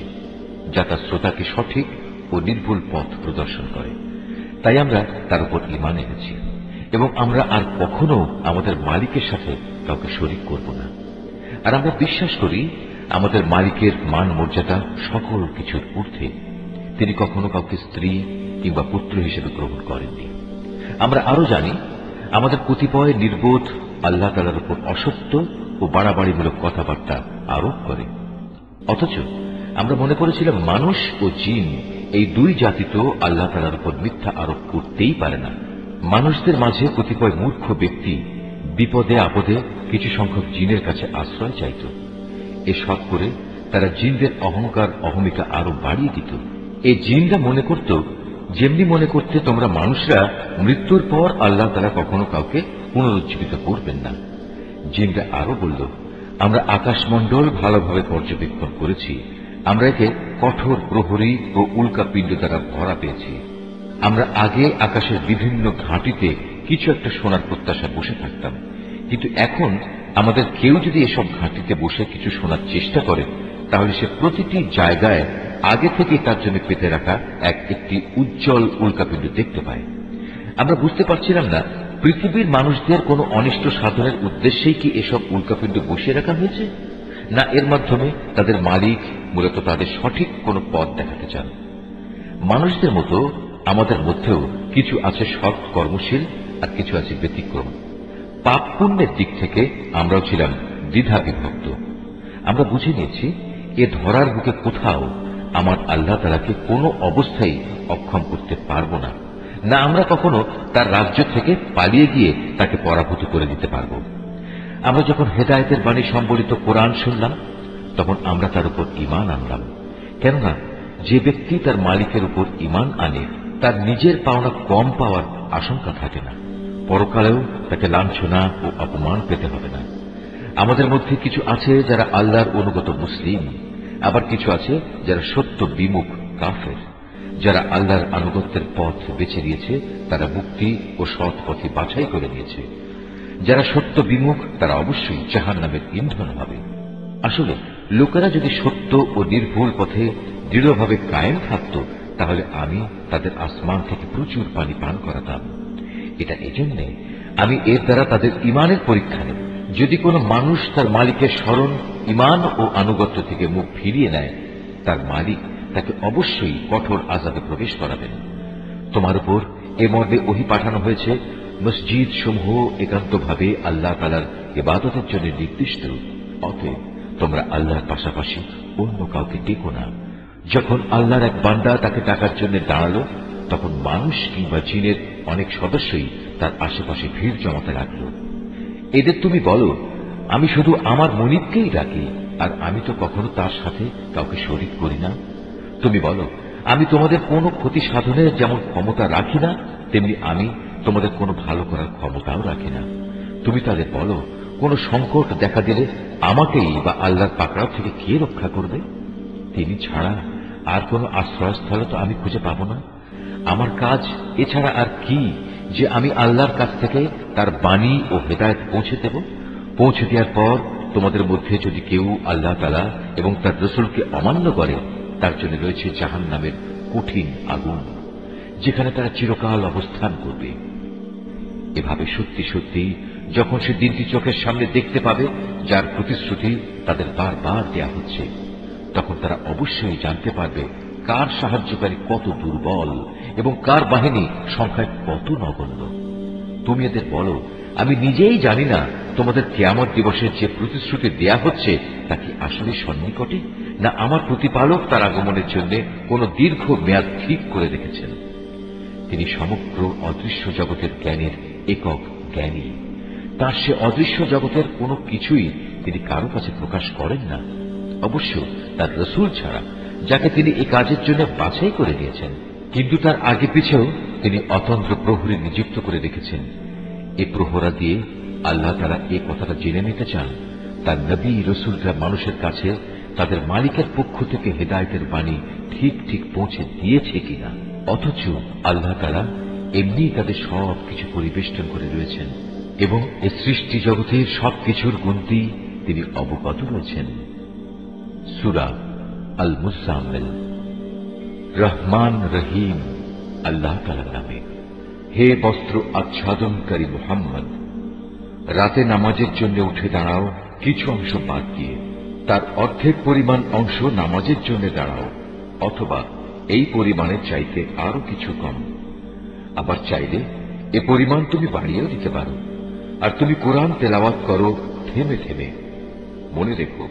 যা তার শ্রোতাকে সঠিক ও নির্ভুল পথ প্রদর্শন করে। তাই আমরা তার উপর ঈমান এনেছি এবং আমরা আর কখনো আমাদের মালিকের সাথে কাউকে শরীক করব না। আর আমরা বিশ্বাস করি আমাদের মালিকের মান মর্যাদা সকল কিছুর ঊর্ধ্বে। তিনি কখনো কাউকে স্ত্রী কিংবা পুত্র হিসেবে গ্রহণ করেননি। আমরা আরো জানি আমাদের কতিপয় নির্বোধ আল্লাহ তাআলার উপর অসত্য ও বাড়াবাড়িমূলক কথাবার্তা আরোপ করে। অথচ আমরা মনে করেছিলাম মানুষ ও জিন এই দুই জাতি তো আল্লাহ তাআলার উপর মিথ্যা আরোপ করতেই পারে না। মানুষদের মাঝে কতিপয় মূর্খ ব্যক্তি বিপদে আপদে কিছু সংখ্যক জিনের কাছে আশ্রয় চাইত। এসব করে তারা জিনদের অহংকার অহমিকা আরো বাড়িয়ে দিত। এই জিনরা মনে করত যেমনি মনে করতে তোমরা মানুষরা মৃত্যুর পর আল্লাহ তাআলা কখনো কাউকে পুনরুজ্জীবিত করবেন না। জিনরা আরো বলল, আমরা আকাশমণ্ডল ভালোভাবে পর্যবেক্ষণ করেছি, আমরা একে কঠোর প্রহরী ও উল্কা পিণ্ড দ্বারা ভরা পেয়েছি। আমরা আগে আকাশের বিভিন্ন ঘাঁটিতে কিছু একটা শোনার প্রত্যাশা বসে থাকতাম, কিন্তু এখন আমাদের কেউ যদি এসব ঘাঁটিতে বসে কিছু শোনার চেষ্টা করে, তাহলে সে প্রতিটি জায়গায় আগে থেকে তার জন্য পেতে রাখা একটি উজ্জ্বল উল্কাপিণ্ড দেখতে পায়। আমরা বুঝতে পারছিলাম না পৃথিবীর মানুষদের কোনো অনিষ্ট সাধনের উদ্দেশ্যেই কি এসব উল্কাপিণ্ড বসিয়ে রাখা হয়েছে, না এর মাধ্যমে তাদের মালিক মূলত তাদের সঠিক কোনো পথ দেখাতে চান। মানুষদের মতো আমাদের মধ্যেও কিছু আছে সৎ কর্মশীল, আর কিছু আছে ব্যতিক্রম। পাপ পুণ্যের দিক থেকে আমরাও ছিলাম দ্বিধা বিভক্ত। আমরা বুঝে নিয়েছি এ ধরার বুকে কোথাও আমার আল্লাহ তাআলাকে কোনো অবস্থায় অক্ষম করতে পারবো না, না আমরা কখনো তার রাজ্য থেকে পালিয়ে গিয়ে তাকে পরাভূত করে দিতে পারব। আমরা যখন হেদায়েতের বাণী সম্বলিত কোরআন শুনলাম, তখন আমরা তার উপর ঈমান আনলাম। কেননা যে ব্যক্তি তার মালিকের উপর ঈমান আনে, তার নিজের পাওনা কম পাওয়ার আশঙ্কা থাকে না, পরকালেও তাকে লাঞ্ছনা ও অপমান পেতে হবে না। আমাদের মধ্যে কিছু আছে যারা আল্লাহর অনুগত মুসলিম, আবার কিছু আছে যারা সত্য বিমুখ কাফের। যারা আল্লাহর আনুগত্যের পথ বেছে নিয়েছে তারা মুক্তি ও সৎ পথে বাছাই করে নিয়েছে। যারা সত্য বিমুখ তারা অবশ্যই জাহান্নামের ইন্ধন হবে। আসলে লোকেরা যদি সত্য ও নির্ভুল পথে দৃঢ়ভাবে কায়েম থাকত, তাহলে আমি তাদের আসমান থেকে প্রচুর পানি পান করাতাম। এটা এজন্যে আমি এর দ্বারা তাদের ঈমানের পরীক্ষা নেব। যদি কোনো মানুষ তার মালিকের স্মরণ, ঈমান ও আনুগত্য থেকে মুখ ফিরিয়ে নেয়, তার মালিক তাকে অবশ্যই কঠোর আযাবে প্রবেশ করাবেন। তোমার উপর এ মর্মে ওহী পাঠানো হয়েছে, মসজিদ সমূহ একান্তভাবে আল্লাহ তাআলার ইবাদতের জন্য নির্দিষ্ট। অতএব তোমরা আল্লাহর পাশাপাশি অন্য কাউকে ডেকো না। যখন আল্লাহর এক বান্দা তাকে ডাকার জন্য দাঁড়ালো, তখন মানুষ কিংবা জিনের অনেক সদস্যই তার আশেপাশে ভিড় জমাতে লাগল। এদের তুমি বলো, আমি শুধু আমার মুনিবকেই ডাকি, আর আমি তো কখনো তার সাথে কাউকে শরীক করি না। তুমি বলো, আমি তোমাদের কোনো ক্ষতি সাধনের যেমন ক্ষমতা রাখি না, তেমনি আমি তোমাদের কোনো ভালো করার ক্ষমতাও রাখি না। তুমি তাদের বলো, কোনো সংকট দেখা দিলে আমাকেই বা আল্লাহর পাকড়াও থেকে কে রক্ষা করবে? তিনি ছাড়া আর কোনো আশ্রয়স্থল তো আমি খুঁজে পাব না। আমার কাজ এছাড়া আর কি যে আমি আল্লাহর কাছ থেকে তার বাণী ও হেদায়েত পৌঁছে দেব? পৌঁছে দেওয়ার পর তোমাদের মধ্যে যদি কেউ আল্লাহ তাআলা এবং তার রাসূলকে অমান্য করে, তার জন্য রয়েছে জাহান্নামের কঠিন আগুন, যেখানে তারা চিরকাল অবস্থান করবে। এভাবে সত্যি সত্যি যখন সে দিনটি চোখের সামনে দেখতে পাবে, যার প্রতিশ্রুতি তাদের বারবার দেয়া হচ্ছে, তখন তারা অবশ্যই জানতে পারবে কার সাহায্যকারী কত দুর্বল এবং কার বাহিনী সংখ্যায় কত নগণ্য। তুমি এদের বলো, আমি নিজেই জানি না তোমাদের কিয়ামত দিবসের যে প্রতিশ্রুতি দেয়া হচ্ছে তা কি আসলে সন্নিকটে, না আমার প্রতিপালক তার আগমনের জন্য কোন দীর্ঘ মেয়াদ ঠিক করে রেখেছেন। তিনি সমগ্র অদৃশ্য জগতের জ্ঞানের একক জ্ঞানী। তার সে অদৃশ্য জগতের কোনো কিছুই তিনি কারো কাছে প্রকাশ করেন না, অবশ্য তার রাসূল ছাড়া, যাকে তিনি এই কাজের জন্য বাছাই করে দিয়েছেন। কিন্তু তার আগে পিছেও তিনি অতন্ত্র প্রহরী নিযুক্ত করে রেখেছেন। এই প্রহরা দিয়ে আল্লাহ তাআলা এই কথাটা জেনে নিতে চান তার নবী রাসূলরা মানুষের কাছে তাদের মালিকের পক্ষ থেকে হেদায়েতের বাণী ঠিক ঠিক পৌঁছে দিয়েছে কিনা। অথচ আল্লাহ তাআলা এমনি তাদের সবকিছু পরিবেষ্টন করে রয়েছেন এবং এই সৃষ্টি জগতের সবকিছুর গুণটি তিনি অবগত রয়েছেন। সূরা আল মুজাম্মিল। রহমান রহিম আল্লাহ তাআলার নামে। হে বস্ত্র আচ্ছাদনকারী মুহাম্মদ, রাতে নামাজের জন্য উঠে দাঁড়াও কিছু অংশ বাদ দিয়ে, তার অর্ধেক পরিমাণ অংশ নামাজের জন্য দাঁড়াও, অথবা এই পরিমাণের চাইতে আরো কিছু কম। আবার চাইলে এ পরিমাণ তুমি বাড়িয়েও দিতে পারো। আর তুমি কোরআন তেলাওয়াত করো থেমে থেমে। মনে রেখো,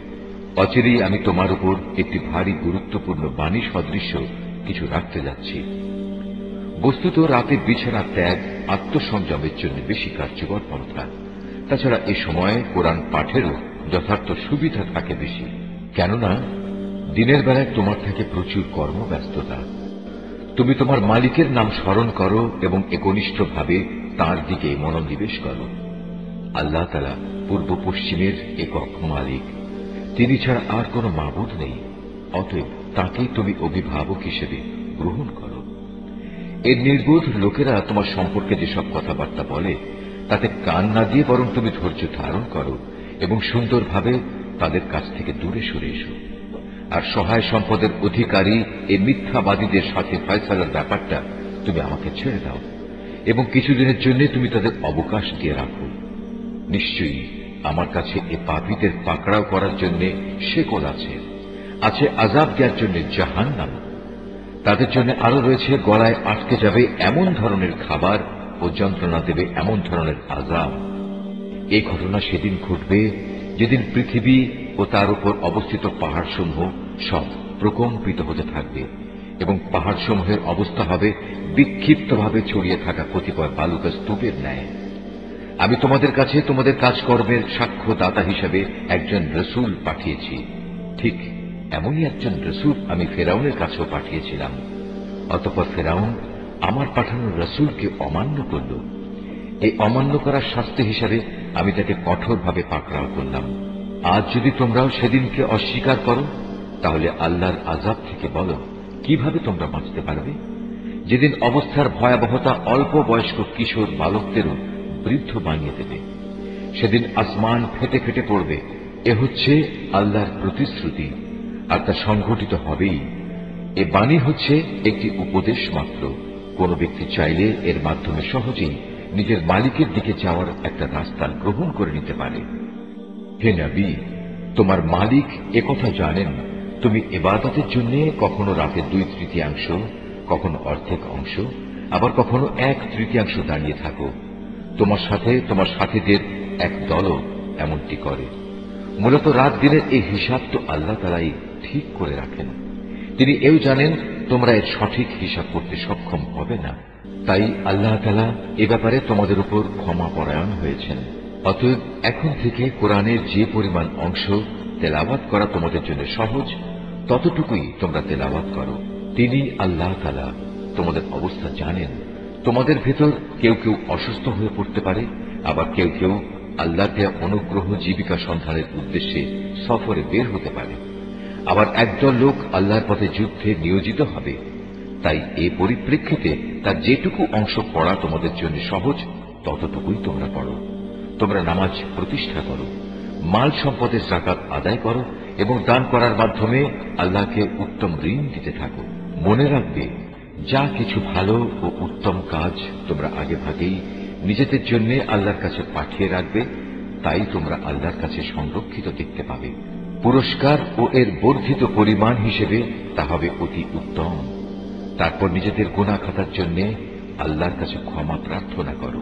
অচিরেই আমি তোমার উপর একটি ভারী গুরুত্বপূর্ণ বাণী সদৃশ্য কিছু রাখতে যাচ্ছি। বস্তুত রাতে বিছানা ত্যাগ আত্মসংযমের জন্য বেশি কার্যকর পন্থা। তাছাড়া এ সময়ে কোরআন পাঠেরও যথার্থ সুবিধা থাকে বেশি, কেননা দিনের বেলায় তোমার থাকে প্রচুর কর্মব্যস্ততা। তুমি তোমার মালিকের নাম স্মরণ করো এবং একনিষ্ঠভাবে তাঁর দিকে মনোনিবেশ করো। আল্লাহ তাআলা পূর্ব পশ্চিমের একক মালিক, তিনি ছাড়া আর কোনো মাবুদ নেই। অতএব তাকেই তুমি অভিভাবক হিসেবে গ্রহণ করো। এর নির্বোধ লোকেরা তোমার সম্পর্কে যেসব কথাবার্তা বলে তাতে কান না দিয়ে বরং তুমি ধৈর্য ধারণ করো এবং সুন্দরভাবে তাদের কাছ থেকে দূরে সরে এসো। আর সহায় সম্পদের অধিকারী এই মিথ্যাবাদীদের সাথে ফয়সালার ব্যাপারটা তুমি আমাকে ছেড়ে দাও এবং কিছুদিনের জন্য তুমি তাদের অবকাশ দিয়ে রাখো। নিশ্চয়ই আমার কাছে এ পাপীদের পাকড়াও করার জন্য শেকল আছে, আছে আযাব দেওয়ার জন্য জাহান্নাম। তাদের জন্য আরো রয়েছে গলায় আটকে যাবে এমন ধরনের খাবার ও যন্ত্রণা দেবে এমন ধরনের আযাব। এই ঘটনা সেদিন ঘটবে যেদিন পৃথিবী ও তার উপর অবস্থিত পাহাড়সমূহ সব প্রকম্পিত হতে থাকবে এবং পাহাড়সমূহের অবস্থা হবে বিক্ষিপ্তভাবে ছড়িয়ে থাকা কতিপয় বালুকা স্তূপের ন্যায়। আমি তোমাদের কাছে তোমাদের কাজকর্মের সাক্ষ্যদাতা হিসেবে একজন রসূল পাঠিয়েছি। ঠিক এমনই একজন রসূল আমি ফেরাউনের কাছেও পাঠিয়েছিলাম। অতঃপর ফেরাউন আমার পাঠানো রসূলকে অমান্য করল। এই অমান্য করার শাস্তি হিসাবে আমি তাকে কঠোরভাবে পাকড়াও করলাম। আজ যদি তোমরাও সেদিনকে অস্বীকার করো তাহলে আল্লাহর আযাব থেকে বলো কিভাবে তোমরা বাঁচতে পারবে, যেদিন অবস্থার ভয়াবহতা অল্প বয়স্ক কিশোর বালকদেরও বৃদ্ধ বানিয়ে দেবে। সেদিন আসমান ফেটে ফেটে পড়বে। এ হচ্ছে আল্লাহর প্রতিশ্রুতি, আর তা সংঘটিত হবেই। এ বাণী হচ্ছে একটি উপদেশ মাত্র। কোন ব্যক্তি চাইলে এর মাধ্যমে সহজেই নিজের মালিকের দিকে যাওয়ার একটা রাস্তা গ্রহণ করে নিতে পারে। হে নবী, তোমার মালিক একথা জানেন তুমি ইবাদতের জন্য কখনো রাতের 2/3 কখনো অর্ধেক অংশ, আবার কখনো 1/3 দাঁড়িয়ে থাকো। তোমার সাথে তোমার সাথীদের এক দলও এমনটি করে। মূলত রাত দিনের এই হিসাব তো আল্লাহ তাআলাই ঠিক করে রাখেন। তিনি এও জানেন তোমরা এর সঠিক হিসাব করতে সক্ষম হবে না। তাই আল্লাহ তাআলা এ ব্যাপারে তোমাদের উপর ক্ষমা পরায়ণ হয়েছেন। অতএব এখন থেকে কোরআনের যে পরিমাণ অংশ তেলাওয়াত করা তোমাদের জন্য সহজ, ততটুকুই তোমরা তেলাওয়াত করো। তিনি আল্লাহ তাআলা তোমাদের অবস্থা জানেন। তোমাদের ভেতর কেউ কেউ অসুস্থ হয়ে পড়তে পারে, আবার কেউ কেউ আল্লাহর দেয়া অনুগ্রহ জীবিকা সন্ধানের উদ্দেশ্যে সফরে বের হতে পারে, আবার একদল লোক আল্লাহর পথে যুদ্ধে নিয়োজিত হবে। তাই এই পরিপ্রেক্ষিতে তার যেটুকু অংশ পড়া তোমাদের জন্য সহজ ততটুকুই তোমরা পড়ো। তোমরা নামাজ প্রতিষ্ঠা করো, মাল সম্পদের যাকাত আদায় করো এবং দান করার মাধ্যমে আল্লাহকে উত্তম ঋণ দিতে থাকো। মনে রাখবে, যা কিছু ভালো ও উত্তম কাজ তোমরা আগে ভাগেই নিজেদের জন্য আল্লাহর কাছে পাঠিয়ে রাখবে, তাই তোমরা আল্লাহর কাছে সংরক্ষিত দেখতে পাবে। পুরস্কার ও এর বর্ধিত পরিমাণ হিসেবে তা হবে অতি উত্তম। তারপর নিজেদের গুনাহ খাতার জন্য আল্লাহর কাছে ক্ষমা প্রার্থনা করো।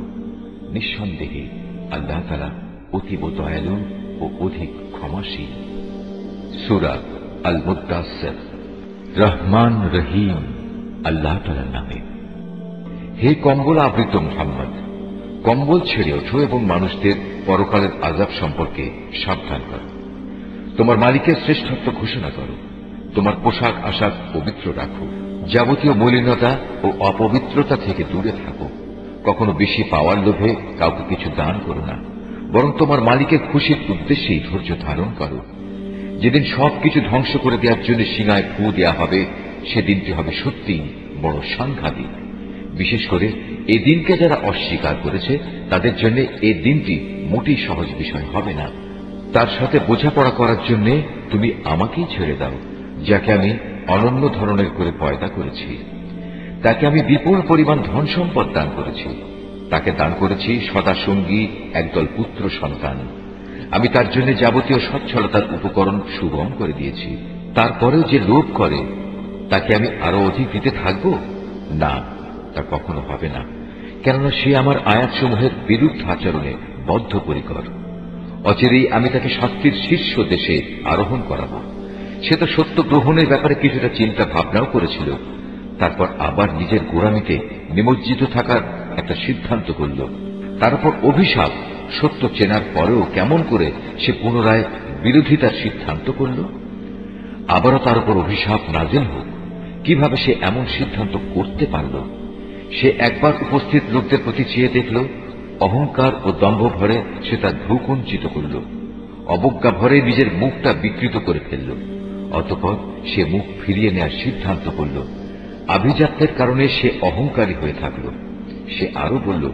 নিঃসন্দেহে আল্লাহ তাআলা অতীব দয়ালু ও অধিক ক্ষমাশীল। সূরা আল মুদ্দাসসির। রহমান রহিম আল্লাহ তাআলার নামে। হে কম্বল আবৃত মুহাম্মদ, কম্বল ছেড়ে ওঠো এবং মানুষদের পরকালের আযাব সম্পর্কে সাবধান করো। তোমার মালিকের শ্রেষ্ঠত্ব ঘোষণা করো। তোমার পোশাক আশাক পবিত্র রাখো। যাবতীয় মলিনতা ও অপবিত্রতা থেকে দূরে থাকো। কখনো বেশি পাওয়ার লোভে কাউকে কিছু দান করো না, বরং তোমার মালিকের খুশির উদ্দেশ্যেই ধৈর্য ধারণ করো। যেদিন সবকিছু ধ্বংস করে দেওয়ার জন্য সিঙায় ফু দেওয়া হবে, সেদিনটি হবে সত্যি বড় সাংঘাতিক। বিশেষ করে এই দিনকে যারা অস্বীকার করেছে তাদের জন্য এই দিনটি মোটেই সহজ বিষয় হবে না। তার সাথে বোঝাপড়া করার জন্য তুমি আমাকেই ছেড়ে দাও, যাকে আমি অনন্য ধরনের করে পয়দা করেছি। তাকে আমি বিপুল পরিমাণ ধন সম্পদ দান করেছি। তাকে দান করেছি সদা সঙ্গী একদল পুত্র সন্তান। আমি তার জন্য যাবতীয় সচ্ছলতার উপকরণ সুগম করে দিয়েছি। তারপরেও যে লোভ করে তাকে আমি আরো অধিক দিতে থাকব না, তা কখনো হবে না, কেননা সে আমার আয়াতসমূহের বিরুদ্ধ আচরণে বদ্ধপরিকর। অচিরেই আমি তাকে শাস্তির শীর্ষ দেশে আরোহণ করাবো। সে তো সত্য গ্রহণের ব্যাপারে কিছুটা চিন্তা ভাবনাও করেছিল, তারপর আবার নিজের গোঁড়ামিতে নিমজ্জিত থাকার একটা সিদ্ধান্ত করল। তার উপর অভিশাপ, সত্য চেনার পরেও কেমন করে সে পুনরায় বিরোধিতার সিদ্ধান্ত করল। আবারও তার উপর অভিশাপ নাযিল হোক, কিভাবে সে এমন সিদ্ধান্ত করতে পারল? সে একবার উপস্থিত লোকদের প্রতি চেয়ে দেখল, অহংকার ও দম্ভ ভরে সে তার ভ্রু কুঞ্চিত করল, অবজ্ঞা ভরে নিজের মুখটা বিকৃত করে ফেলল। অতঃপর সে মুখ ফিরিয়ে নেওয়ার সিদ্ধান্ত করল। আভিজাত্যের কারণে সে অহংকারী হয়ে থাকল। সে আরো বলল,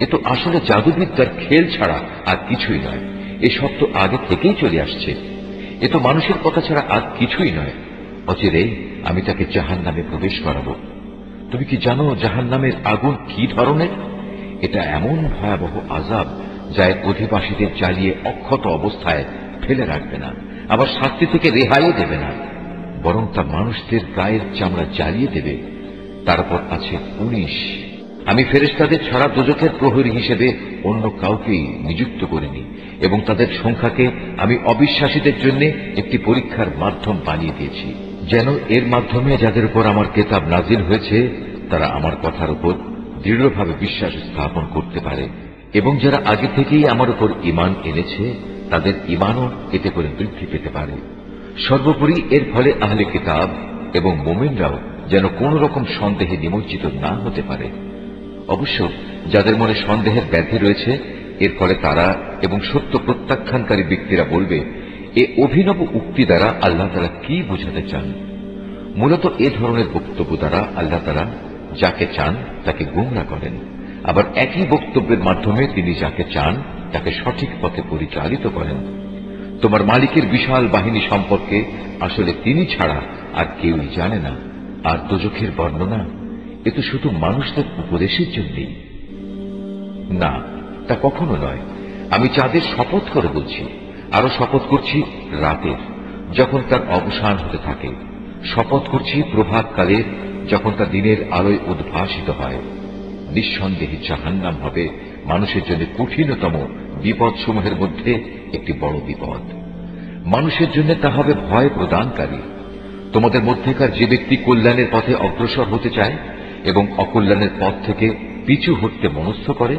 এ তো আসলে জাদুবিদ্যার খেল ছাড়া আর কিছুই নয়। এ সব তো আগে থেকেই চলে আসছে। এ তো মানুষের কথা ছাড়া আর কিছুই নয়। অচিরেই আমি তাকে জাহান্নামে প্রবেশ করাবো। তুমি কি জানো জাহান্নামের আগুন কি ধরনের? এটা এমন ভয়াবহ আযাব যা এর অধিবাসীদের জ্বালিয়ে অক্ষত অবস্থায় ফেলে রাখবে না, আবার শাস্তি থেকে রেহাইও দেবে না, বরং তা মানুষদের গায়ের চামড়া জ্বালিয়ে দেবে। তারপর আছে ১৯। আমি ফেরেশতাদের ছাড়া দোজখের প্রহরী হিসেবে অন্য কাউকেই নিযুক্ত করিনি, এবং তাদের সংখ্যাকে আমি অবিশ্বাসীদের জন্য একটি পরীক্ষার মাধ্যম বানিয়ে দিয়েছি, যেন এর মাধ্যমে যাদের উপর আমার কিতাব নাজিল হয়েছে তারা আমার কথার উপর দৃঢ়ভাবে বিশ্বাস স্থাপন করতে পারে, এবং যারা আগে থেকেই আমার উপর ঈমান এনেছে তাদের ঈমানও এতে করে বৃদ্ধি পেতে পারে। সর্বোপরি এর ফলে আহলে কিতাব এবং মুমিনরাও যেন কোন রকম সন্দেহে নিমজ্জিত না হতে পারে। অবশ্য যাদের মনে সন্দেহের ব্যাধি রয়েছে, এর ফলে তারা এবং সত্য প্রত্যাখ্যানকারী ব্যক্তিরা বলবে, এ অভিনব উক্তি দ্বারা আল্লাহ তাআলা কি বোঝাতে চান? মূলত এ ধরনের বক্তব্য দ্বারা আল্লাহ তাআলা যাকে চান তাকে গোমরা করেন, আবার একই বক্তব্যের মাধ্যমে তিনি যাকে চান তাকে সঠিক পথে পরিচালিত করেন। তোমার মালিকের বিশাল বাহিনী সম্পর্কে আসলে তিনি ছাড়া আর কেউই জানে না। আর দোজখের বর্ণনা এ তো শুধু মানুষদের উপদেশের জন্যই। না, তা কখনো নয়। আমি চাঁদের শপথ করে বলছি, আরো শপথ করছি রাতের, যখন তার অবসান হতে থাকে। শপথ করছি প্রভাতকালের, যখন তা দিনের আলোয় উদ্ভাসিত হয়। নিঃসন্দেহে জাহান্নাম হবে মানুষের জন্য কঠিনতম বিপদসমূহের মধ্যে একটি বড় বিপদ। মানুষের জন্য তা হবে ভয় প্রদানকারী। তোমাদের মধ্যেকার যে ব্যক্তি কল্যাণের পথে অগ্রসর হতে চায় এবং অকল্যাণের পথ থেকে পিছু হটতে মনস্থ করে,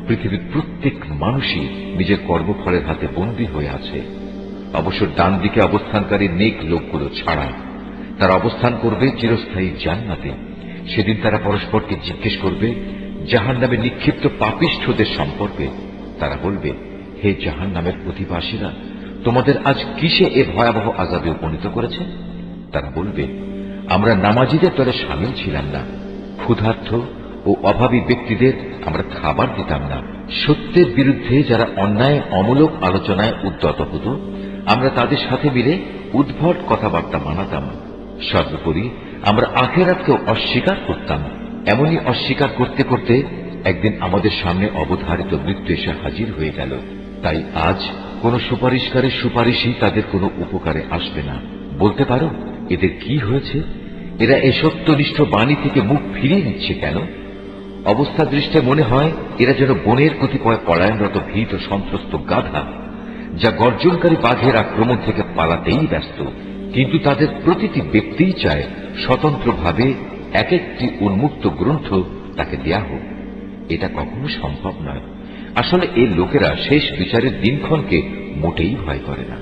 পৃথিবীর প্রত্যেক মানুষই নিজের কর্মফলের হাতে বন্দী হয়ে আছে। অবশ্য ডান দিকে অবস্থানকারী নেক লোকগুলো ছাড়া তারা অবস্থান করবে চিরস্থায়ী জান্নাতে। সেদিন তারা পরস্পরকে জিজ্ঞেস করবে জাহান্নামে নিক্ষিপ্ত পাপিষ্ঠদের সম্পর্কে। তারা বলবে, হে জাহান্নামের অধিবাসীরা, তোমাদের আজ কিসে এ ভয়াবহ আযাবে উপনীত করেছে? তারা বলবে, আমরা নামাজীদের দলে শামিল ছিলাম না, ক্ষুধার্ত ও অভাবী ব্যক্তিদের আমরা খাবার দিতাম না, সত্যের বিরুদ্ধে যারা অন্যায় অমূলক আলোচনায় উদ্যত হতো আমরা তাদের সাথে মিলে উদ্ভট কথাবার্তা মানাতাম। সর্বোপরি আমরা আখিরাতকেও অস্বীকার করতাম। এমনই অস্বীকার করতে করতে একদিন আমাদের সামনে অবধারিত মৃত্যু এসে হাজির হয়ে গেল। তাই আজ কোন সুপারিশকারীর সুপারিশই তাদের কোনো উপকারে আসবে না। বলতে পারো এদের কি হয়েছে? এরা এই সত্যনিষ্ঠ বাণী থেকে মুখ ফিরিয়ে নিচ্ছে কেন? অবস্থা দৃষ্টিতে মনে হয় এরা যেন বনের কতিপয় পলায়নরত ভীত সন্ত্রস্ত গাধা, যা গর্জনকারী বাঘের আক্রমণ থেকে পালাতেই ব্যস্ত। কিন্তু তাদের প্রতিটি ব্যক্তিই চায় স্বতন্ত্রভাবে এক একটি উন্মুক্ত গ্রন্থ তাকে দেয়া হোক। এটা কখনো সম্ভব নয়। আসলে এই লোকেরা শেষ বিচারের দিনক্ষণকে মোটেই ভয় করে না।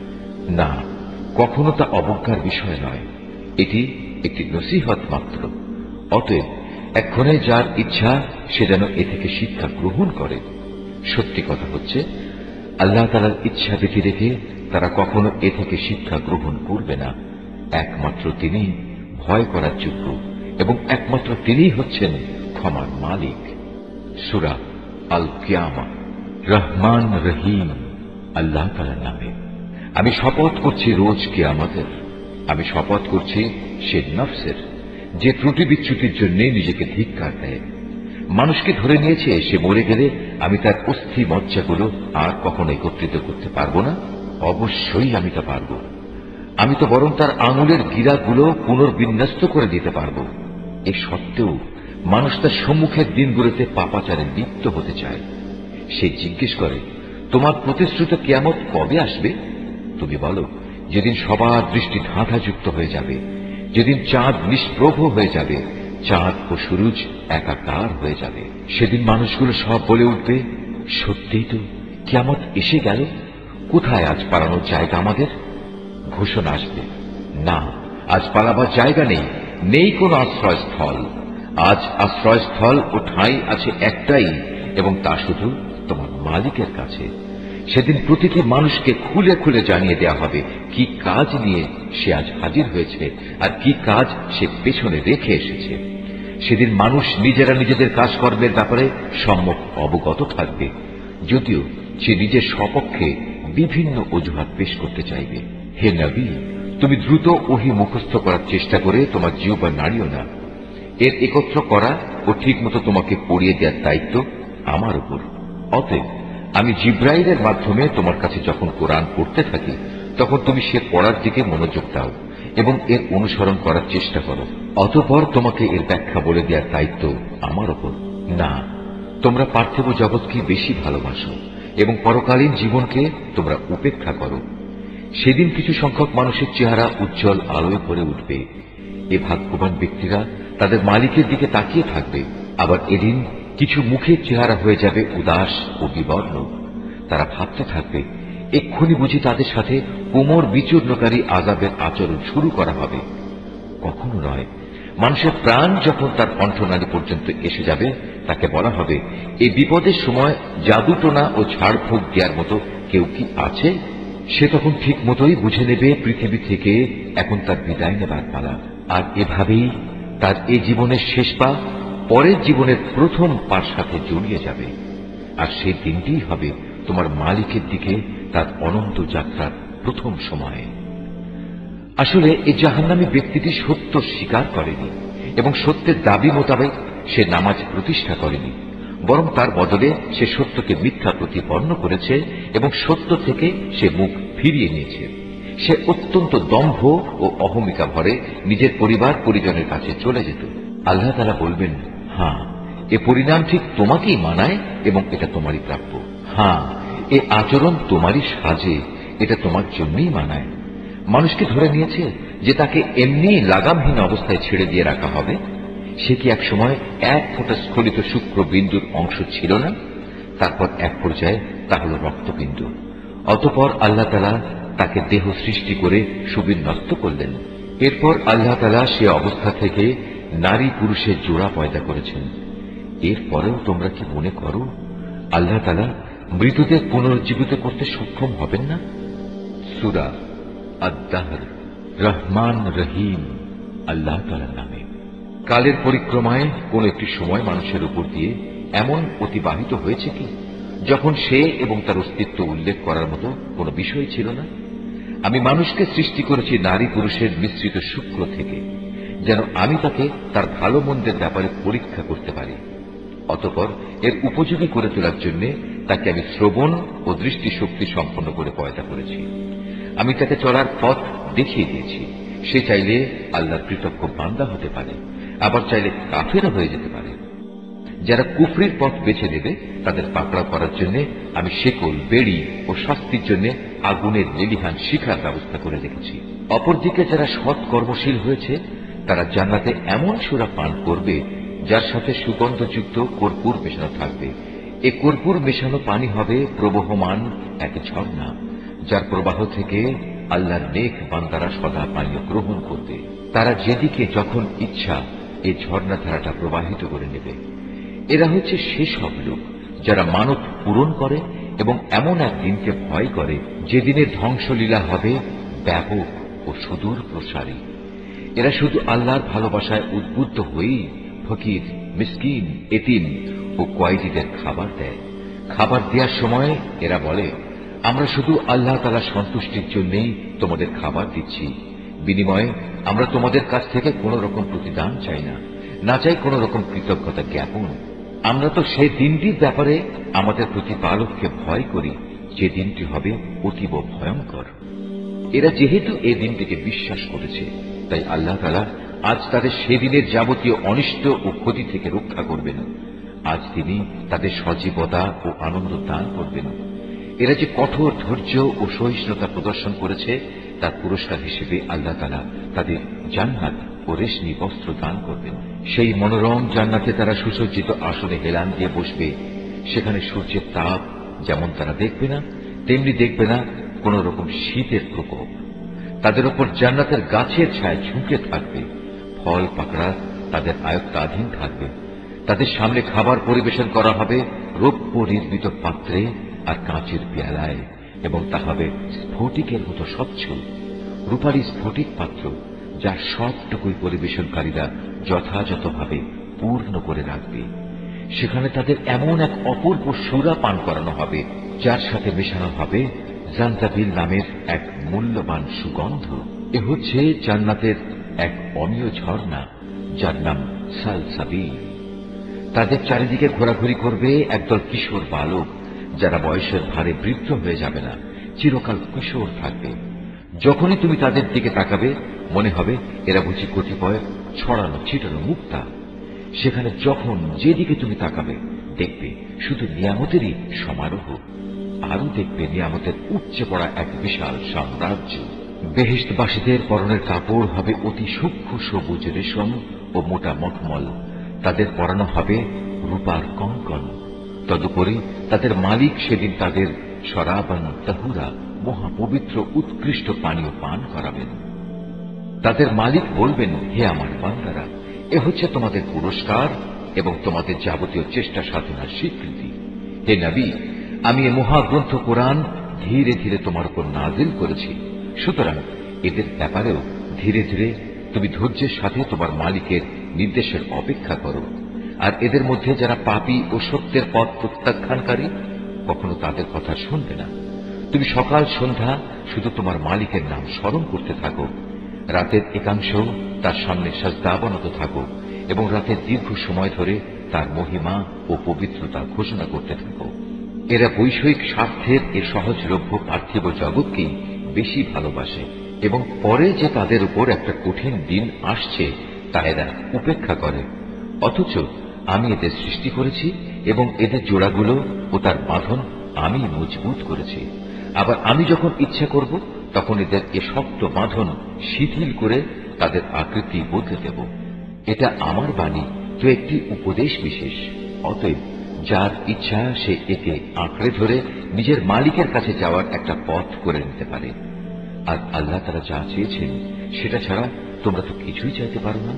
না, কখনো তা অবজ্ঞার বিষয় নয়। এটি একটি নসিহত মাত্র। অতএব এক্ষণে যার ইচ্ছা সে যেন এ থেকে শিক্ষা গ্রহণ করে। সত্যি কথা হচ্ছে, আল্লাহ তাআলার ইচ্ছা ব্যতি রেখে তারা কখনো এ থেকে শিক্ষা গ্রহণ করবে না। একমাত্র তিনি ভয় করার যোগ্য এবং একমাত্র তিনিই হচ্ছেন ক্ষমার মালিক। সূরা আল কিয়ামা। রহমান রহিম আল্লাহ তাআলার নামে। আমি শপথ করছি রোজ কিয়ামতের। আমি শপথ করছি সে নফসের যে ত্রুটি বিচ্যুতির জন্য নিজেকে ধিক্কার দেয়। মানুষকে ধরে নিয়েছে, সে মরে গেলে আমি তার অস্থি মজ্জাগুলো আর কখনো একত্রিত করতে পারবো না। অবশ্যই আমি তা পারব। আমি তো বরং তার আঙুলের গিরাগুলো পুনর্বিন্যস্ত করে দিতে পারব। এ সত্ত্বেও মানুষ তার সম্মুখের দিনগুলোতে পাপাচারে লিপ্ত হতে চায়। সে জিজ্ঞেস করে, তোমার প্রতিশ্রুত কিয়ামত কবে আসবে? তুমি বলো, যেদিন সবার দৃষ্টি ধাঁধাযুক্ত হয়ে যাবে, যেদিন চাঁদ নিষ্প্রভ হয়ে যাবে, চাঁদ ও সূরজ একাকার হয়ে যাবে। সেদিন মানুষগুলো সব বলে উঠবে, সত্যিই তো কিয়ামত এসে গেল। কোথায় আজ পালানোর জায়গা আমাদের? ঘোষণা আসবে, না, আজ পালাবার জায়গা নেই। নেই কোনো আশ্রয়স্থল। আজ আশ্রয়স্থল ও ঠাঁই আছে একটাই, এবং তা শুধু তোমার মালিকের কাছে। সেদিন প্রতিটি মানুষকে খুলে খুলে জানিয়ে দেয়া হবে কি কাজ নিয়ে সে আজ হাজির হয়েছে আর কি কাজ সে পেছনে রেখে এসেছে। সেদিন মানুষ নিজেরা নিজেদের কাজকর্মের ব্যাপারে সম্যক অবগত থাকবে, যদিও সে নিজের সপক্ষে বিভিন্ন অজুহাত পেশ করতে চাইবে। হে নবী, তুমি দ্রুত ওহী মুখস্থ করার চেষ্টা করে তোমার জিহ্বা নাড়িও না। এর একত্র করা ও ঠিকমতো তোমাকে পড়িয়ে দেওয়ার দায়িত্ব আমার উপর। অতএব আমি জিব্রাইলের মাধ্যমে তোমার কাছে যখন কোরআন পড়তে থাকি, তখন তুমি সে পড়ার দিকে মনোযোগ দাও এবং এর অনুসরণ করার চেষ্টা করো। অতঃপর তোমাকে এর ব্যাখ্যা বলে দেওয়ার দায়িত্ব আমার উপর। না, তোমরা পার্থিব জগৎকে বেশি ভালোবাসো এবং পরকালীন জীবনকে তোমরা উপেক্ষা করো। সেদিন কিছু সংখ্যক মানুষের চেহারা উজ্জ্বল আলোয় ভরে উঠবে। এ ভাগ্যবান ব্যক্তিরা তাদের মালিকের দিকে তাকিয়ে থাকবে। আবার এদিন কিছু মুখের চেহারা হয়ে যাবে উদাস ও বিবর্ণ। তারা ভাবতে থাকবে, এক্ষুনি বুঝি তাদের সাথে কোমর বিচূর্ণকারী আযাবের আচরণ শুরু করা হবে। কখনো নয়। মানুষের প্রাণ যখন তার কণ্ঠনালী পর্যন্ত এসে যাবে, তাকে বলা হবে, এই বিপদের সময় জাদুটোনা ও ঝাড়ফুঁক দেওয়ার মতো কেউ কি আছে? সে তখন ঠিক মতোই বুঝে নেবে পৃথিবী থেকে এখন তার বিদায় নেবার পালা। আর এভাবেই তার এ জীবনের শেষ পা পরের জীবনের প্রথম পার সাথে জড়িয়ে যাবে। আর সেই দিনটিই হবে তোমার মালিকের দিকে তার অনন্ত যাত্রার প্রথম সময়ে। আসলে এই জাহান্নামী ব্যক্তিটি সত্য স্বীকার করেনি এবং সত্যের দাবি মোতাবেক সে নামাজ প্রতিষ্ঠা করেনি, বরং তার বদলে সে সত্যকে মিথ্যা প্রতিপন্ন করেছে এবং সত্য থেকে সে মুখ ফিরিয়ে নিয়েছে। সে অত্যন্ত দম্ভ ও অহমিকা ভরে নিজের পরিবার পরিজনের কাছে চলে যেত। আল্লাহ তাআলা বলবেন, হ্যাঁ, এ পরিণাম ঠিক তোমাকেই মানায় এবং এটা তোমারই প্রাপ্য। হ্যাঁ, এ আচরণ তোমারই সাজে, এটা তোমার জন্যই মানায়। মানুষকে ধরে নিয়েছে যে তাকে এমনি লাগামহীন অবস্থায় ছেড়ে দিয়ে রাখা হবে। সে কি একসময় এক ফোঁটা স্খলিত শুক্র বিন্দুর অংশ ছিল না? তারপর এক পর্যায়ে তা হল রক্তবিন্দু। অতঃপর আল্লাহ তাআলা তাকে দেহ সৃষ্টি করে সুবিন্যস্ত করলেন। এরপর আল্লাহ তাআলা সে অবস্থা থেকে নারী পুরুষের জোড়া পয়দা করেছেন। এরপরেও তোমরা কি মনে করো আল্লাহ তাআলা মৃতদের পুনরুজ্জীবিত করতে সক্ষম হবেন না? সূরা আদ-দাহর, রহমান রহিম আল্লাহ তাআলার নামে। কালের পরিক্রমায় কোন একটি সময় মানুষের উপর দিয়ে এমন অতিবাহিত হয়েছে কি যখন সে এবং তার অস্তিত্ব উল্লেখ করার মতো কোন বিষয় ছিল না? আমি মানুষকে সৃষ্টি করেছি নারী পুরুষের মিশ্রিত শুক্র থেকে, যেন আমি তাকে তার ভালো মন্দের ব্যাপারে পরীক্ষা করতে পারি। অতঃপর এর উপযোগী করে তোলার জন্য তাকে আমি শ্রবণ ও দৃষ্টি শক্তি সম্পন্ন করে পয়দা করেছি। আমি তাকে চলার পথ দেখিয়ে দিয়েছি। সে চাইলে আল্লাহর কৃতজ্ঞ বান্দা হতে পারে, আবার চাইলে কাফেরও হয়ে যেতে পারে। যারা কুফরির পথ বেছে নেবে তাদের পাকড়াও করার জন্য আমি শেকল, বেড়ি ও শাস্তির জন্য আগুনের লেলিহান শিখার ব্যবস্থা করে রেখেছি। অপরদিকে যারা সৎ কর্মশীল হয়েছে তারা জান্নাতে এমন সুরা পান করবে যার সাথে সুগন্ধযুক্ত কর্পূর মেশানো থাকবে। এ কর্পূর মেশানো পানি হবে প্রবহমান এক ঝর্ণা, যার প্রবাহ থেকে আল্লাহর নেক বান্দারা সদা পানীয় গ্রহণ করবে। তারা যেদিকে যখন ইচ্ছা এই ঝর্ণাধারাটা প্রবাহিত করে নেবে। এরা হচ্ছে সেসব লোক যারা মানত পূরণ করে এবং এমন এক দিনকে ভয় করে যেদিনের ধ্বংসলীলা হবে ব্যাপক ও সুদূর প্রসারী। এরা শুধু আল্লাহর ভালোবাসায় উদ্বুদ্ধ হয়েই ফকির, মিসকিন, এতিম ও কয়েদিদের খাবার দেয়। খাবার দেওয়ার সময় এরা বলে, আমরা শুধু আল্লাহ তাআলার সন্তুষ্টির জন্যই তোমাদের খাবার দিচ্ছি। বিনিময়ে আমরা তোমাদের কাছ থেকে কোন রকম প্রতিদান চাই না, না চাই কোন রকম কৃতজ্ঞতা জ্ঞাপন। আমরা তো সেই দিনটির ব্যাপারে আমাদের প্রতিপালককে ভয় করি, যে দিনটি হবে অতীব ভয়ঙ্কর। এরা যেহেতু এই দিনটিকে বিশ্বাস করেছে, তাই আল্লাহ তাআলা আজ তাদের সেদিনের যাবতীয় অনিষ্ট ও ক্ষতি থেকে রক্ষা করবেন। আজ তিনি তাদের সজীবতা ও আনন্দ দান করবেন। এরা যে কঠোর ধৈর্য ও সহিষ্ণুতা প্রদর্শন করেছে তার পুরস্কার হিসেবে আল্লাহ তাআলা তাদের জান্নাত ও রেশমি বস্ত্র দান করবেন। সেই মনোরম জান্নাতে তারা সুসজ্জিত আসনে হেলান দিয়ে বসবে। সেখানে সূর্যের তাপ যেমন তারা দেখবে না, তেমনি দেখবে না কোন রকম শীতের প্রকোপ। তাদের উপর জান্নাতের গাছের ছায়া ঝুঁকে থাকবে। ফল পাকড়া তাদের আয়ত্তাধীন থাকবে। তাদের সামনে খাবার পরিবেশন করা হবে রৌপ্য নির্মিত পাত্রে আর কাঁচের পেয়ালায়, এবং তা হবে স্ফটিকের মতো স্বচ্ছ। রূপালী স্ফটিক পাত্র, যার সবটুকুই পরিবেশনকারীরা যথাযথভাবে পূর্ণ করে রাখবে। সেখানে তাদের এমন এক অপূর্ব সুরা পান করানো হবে, যার সাথে মেশানো হবে জানজাবিল নামের এক মূল্যবান সুগন্ধ। এ হচ্ছে জান্নাতের এক অমীয় ঝর্ণা, যার নাম সালসাবিল। তাদের চারিদিকে ঘোরাঘুরি করবে একদল কিশোর বালক, যারা বয়সের ভারে বৃদ্ধ হয়ে যাবে না, চিরকাল কিশোর থাকবে। যখনই তুমি তাদের দিকে তাকাবে মনে হবে এরা বুঝি কতিপয় ছড়ানো ছিটানো মুক্তা। সেখানে যখন যেদিকে তুমি তাকাবে দেখবে শুধু নিয়ামতেরই সমারোহ। আরো দেখবে নিয়ামতের উপচে পড়া এক বিশাল সাম্রাজ্য। বেহেশতবাসীদের পরনের কাপড় হবে অতি সূক্ষ্ম সবুজ রেশম ও মোটা মখমল। তাদের পরানো হবে রূপার কঙ্কন। তদুপরি তাদের মালিক সেদিন তাদের শরাবান তাহুরা, মহাপবিত্র উৎকৃষ্ট পানীয় পান করাবেন। তাদের মালিক বলবেন, হে আমার বান্দারা, এ হচ্ছে তোমাদের পুরস্কার এবং তোমাদের যাবতীয় চেষ্টা সাধনার স্বীকৃতি। হে নবী, আমি এ মহাগ্রন্থ কোরআন ধীরে ধীরে তোমার উপর নাজিল করেছি। সুতরাং এদের ব্যাপারেও ধীরে ধীরে তুমি ধৈর্যের সাথে তোমার মালিকের নির্দেশের অপেক্ষা করো। আর এদের মধ্যে যারা পাপী ও সত্যের পথ প্রত্যাখ্যানকারী, কখনো তাদের কথা শুনবে না। তুমি সকাল সন্ধ্যা শুধু তোমার মালিকের নাম স্মরণ করতে থাকো। রাতের একাংশ তার সামনে সাজদাবনত থাকো এবং রাতের দীর্ঘ সময় ধরে তার মহিমা ও পবিত্রতা ঘোষণা করতে থাকো। এরা বৈষয়িক স্বার্থের এ সহজলভ্য পার্থিব জগৎকেই বেশি ভালোবাসে এবং পরে যে তাদের উপর একটা কঠিন দিন আসছে তা এরা উপেক্ষা করে। অথচ আমি এদের সৃষ্টি করেছি এবং এদের জোড়াগুলো ও তার বাঁধন আমি মজবুত করেছি। আবার আমি যখন ইচ্ছা করব তখন এদের এ শক্ত বাঁধন শিথিল করে তাদের আকৃতি বদলে দেব। এটা আমার বাণী, তো একটি উপদেশ বিশেষ। অতএব যার ইচ্ছা সে একে আঁকড়ে ধরে নিজের মালিকের কাছে যাওয়ার একটা পথ করে নিতে পারে। আর আল্লাহ তাআলা যা চেয়েছেন সেটা ছাড়া তোমরা তো কিছুই চাইতে পারো না।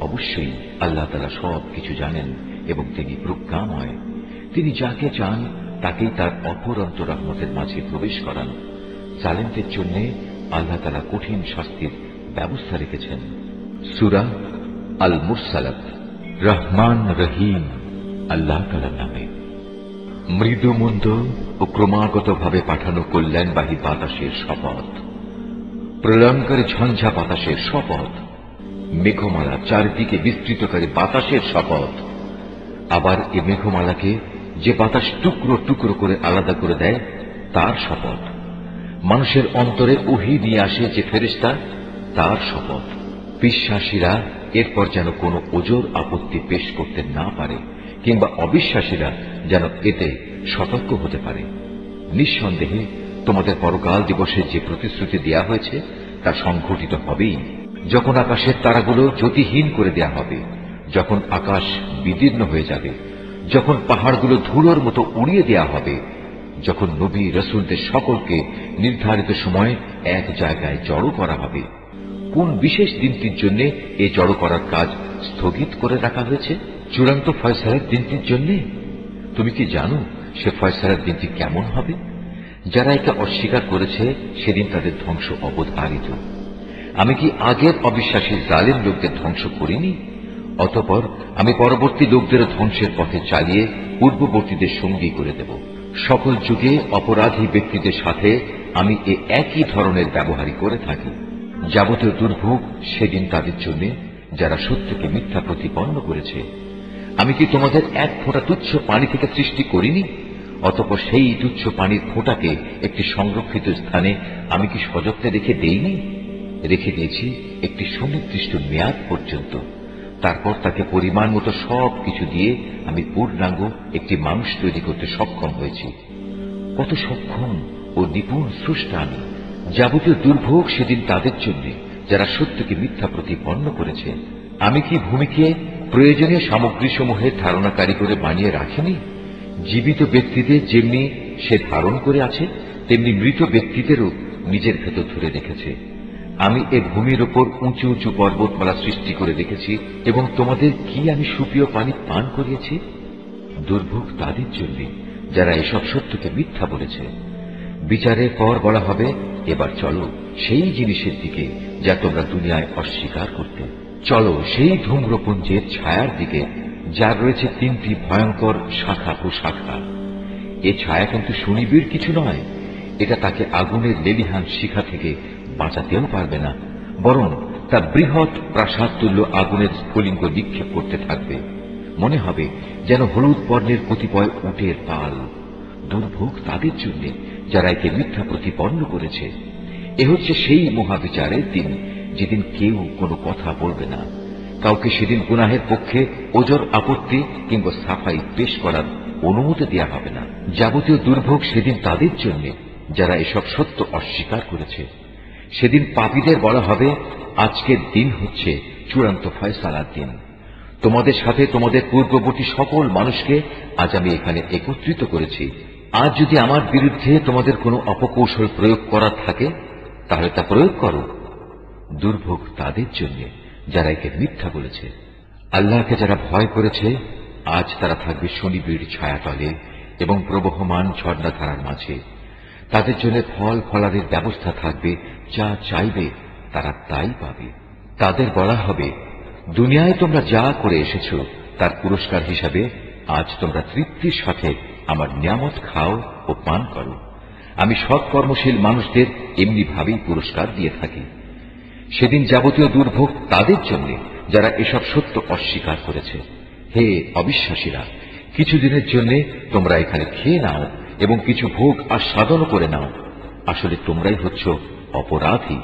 অবশ্যই আল্লাহ তাআলা সব কিছু জানেন এবং তিনি প্রজ্ঞাময়। তিনি যাকে চান তাকেই তার অপরন্ত রহমতের মাঝে প্রবেশ করান। জালেমদের জন্য আল্লাহ তাআলা কঠিন শাস্তির ব্যবস্থা রেখেছেন। সূরা আল মুরসালাত। রহমান রহিম আল্লাহ তাআলার নামে। মৃদু মন্দ ও ক্রমাগতভাবে পাঠানো কল্যাণবাহী বাতাসের শপথ, প্রলয়ঙ্কারী ঝঞ্ঝা বাতাসের শপথ, মেঘমালা চারিদিকে বিস্তৃতকারী বাতাসের শপথ। আবার এ মেঘমালাকে যে বাতাস টুকরো টুকরো করে আলাদা করে দেয় তার শপথ। মানুষের অন্তরে ওহী নিয়ে আসে যে ফেরেশতা, তার শপথ। বিশ্বাসীরা এরপর যেন কোনো ওজর আপত্তি পেশ করতে না পারে, কিংবা অবিশ্বাসীরা যেন এতে সতর্ক হতে পারে। নিঃসন্দেহে তোমাদের পরকাল দিবসের যে প্রতিশ্রুতি দেয়া হয়েছে তা সংঘটিত হবেই। যখন আকাশের তারাগুলো জ্যোতিহীন করে দেয়া হবে, যখন আকাশ বিদীর্ণ হয়ে যাবে, যখন পাহাড়গুলো ধুলোর মতো উড়িয়ে দেয়া হবে, যখন নবী রাসূলদের সকলকে নির্ধারিত সময় এক জায়গায় জড়ো করা হবে। কোন বিশেষ দিনটির জন্য এ জড়ো করার কাজ স্থগিত করে রাখা হয়েছে? চূড়ান্ত ফয়সালার দিনটির জন্য। তুমি কি জানো সে ফয়সালার দিনটি কেমন হবে? যারা একে অস্বীকার করেছে সেদিন তাদের ধ্বংস অবধারিত। আমি কি আগের অবিশ্বাসী জালিম লোকদের ধ্বংস করিনি? অতঃপর আমি পরবর্তী লোকদের ধ্বংসের পথে চালিয়ে পূর্ববর্তীদের সঙ্গী করে দেব। সকল যুগে অপরাধী ব্যক্তিদের সাথে আমি এ একই ধরনের ব্যবহারই করে থাকি। যাবতীয় দুর্ভোগ সেদিন তাদের জন্য যারা সত্যকে মিথ্যা প্রতিপন্ন করেছে। আমি কি তোমাদের এক ফোঁটা তুচ্ছ পানি থেকে সৃষ্টি করিনি? অতঃপর সেই তুচ্ছ পানির ফোঁটাকে একটি সংরক্ষিত স্থানে আমি কি সযত্নে রেখে দেইনি? রেখে দিয়েছি একটি সুনির্দিষ্ট মেয়াদ পর্যন্ত। তারপর তাকে পরিমাণ মতো সব কিছু দিয়ে আমি পূর্ণাঙ্গ একটি মানুষ তৈরি করতে সক্ষম হয়েছি। কত সক্ষম ও নিপুণ স্রষ্টা আমি! যাবতীয় দুর্ভোগ সেদিন তাদের জন্য যারা সত্যকে মিথ্যা প্রতিপন্ন করেছে। আমি কি ভূমিকে প্রয়োজনীয় সামগ্রীসমূহের ধারণাকারী করে বানিয়ে রাখিনি? জীবিত ব্যক্তিদের যেমনি সে ধারণ করে আছে, তেমনি মৃত ব্যক্তিদেরও নিজের ভেতর ধরে রেখেছে। আমি এ ভূমির উপর উঁচু উঁচু পর্বতমালা সৃষ্টি করে রেখেছি এবং তোমাদের কি আমি সুপ্রিয় পানি পান করিয়েছি। দুর্ভোগ তাদের জন্য যারা এসব সত্যকে মিথ্যা বলেছে। বিচারের পর বলা হবে, এবার চলো সেই জিনিসের দিকে যা তোমরা দুনিয়ায় অস্বীকার করতে। চলো সেই ধূম্রপুঞ্জের ছায়ার দিকে যার রয়েছে 3টি ভয়ঙ্কর শাখা প্রশাখা। এ ছায়া কিন্তু সুনিবিড় কিছু নয়, এটা তাকে আগুনের লেলিহান শিখা থেকে বাঁচাতেও পারবে না, বরং তা বৃহৎ প্রাসাদ তুল্য আগুনের স্ফুলিঙ্গ নিক্ষেপ করতে থাকবে। মনে হবে যেন হলুদ বর্ণের কতিপয় উটের পাল। দুর্ভোগ তাদের জন্য যারা একে মিথ্যা প্রতিপন্ন করেছে। এ হচ্ছে সেই মহাবিচারের দিন যেদিন কেউ কোনো কথা বলবে না। কাউকে সেদিন গুনাহের পক্ষে ওজর আপত্তি কিংবা সাফাই পেশ করার অনুমতি দেওয়া হবে না। যাবতীয় দুর্ভোগ সেদিন তাদের জন্য যারা এসব সত্য অস্বীকার করেছে। সেদিন পাপীদের বলা হবে, আজকের দিন হচ্ছে চূড়ান্ত ফয়সালার দিন। তোমাদের সাথে তোমাদের পূর্ববর্তী সকল মানুষকে আজ আমি এখানে একত্রিত করেছি। আজ যদি আমার বিরুদ্ধে তোমাদের কোনো অপকৌশল প্রয়োগ করার থাকে তাহলে তা প্রয়োগ করো। দুর্ভোগ তাদের জন্য যারা একে মিথ্যা বলেছে। আল্লাহকে যারা ভয় করেছে আজ তারা থাকবে সুনিবিড় ছায়াতলে এবং প্রবহমান ঝর্ণাধারার মাঝে। তাদের জন্য ফল ফলাদের ব্যবস্থা থাকবে, যা চাইবে তারা তাই পাবে। তাদের বলা হবে, দুনিয়ায় তোমরা যা করে এসেছ তার পুরস্কার হিসাবে আজ তোমরা তৃপ্তির সাথে আমার নিয়ামত খাও ও পান করো। আমি সৎকর্মশীল মানুষদের এমনি ভাবেই পুরস্কার দিয়ে থাকি। সেদিন যাবতীয় দুর্ভোগ তাদের জন্য যারা এসব সত্য অস্বীকার করেছে। হে অবিশ্বাসীরা, কিছুদিনের জন্য তোমরা এখানে খেয়ে নাও এবং কিছু ভোগ আস্বাদন করে নাও। আসলে তোমরাই হচ্ছ অপরাধী।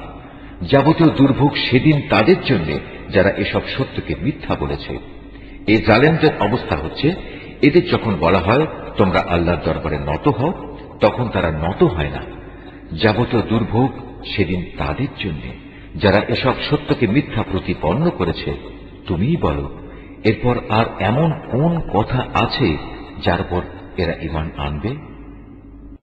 যাবতীয় দুর্ভোগ সেদিন তাদের জন্য যারা এসব সত্যকে মিথ্যা বলেছে। এই জালেমদের অবস্থা হচ্ছে, এদের যখন বলা হয় তোমরা আল্লাহর দরবারে নত হও, তখন তারা নত হয় না। যাবতীয় দুর্ভোগ সেদিন তাদের জন্য যারা এসব সত্যকে মিথ্যা প্রতিপন্ন করেছে। তুমিই বলো, এরপর আর এমন কোন কথা আছে যার উপর এরা ঈমান আনবে?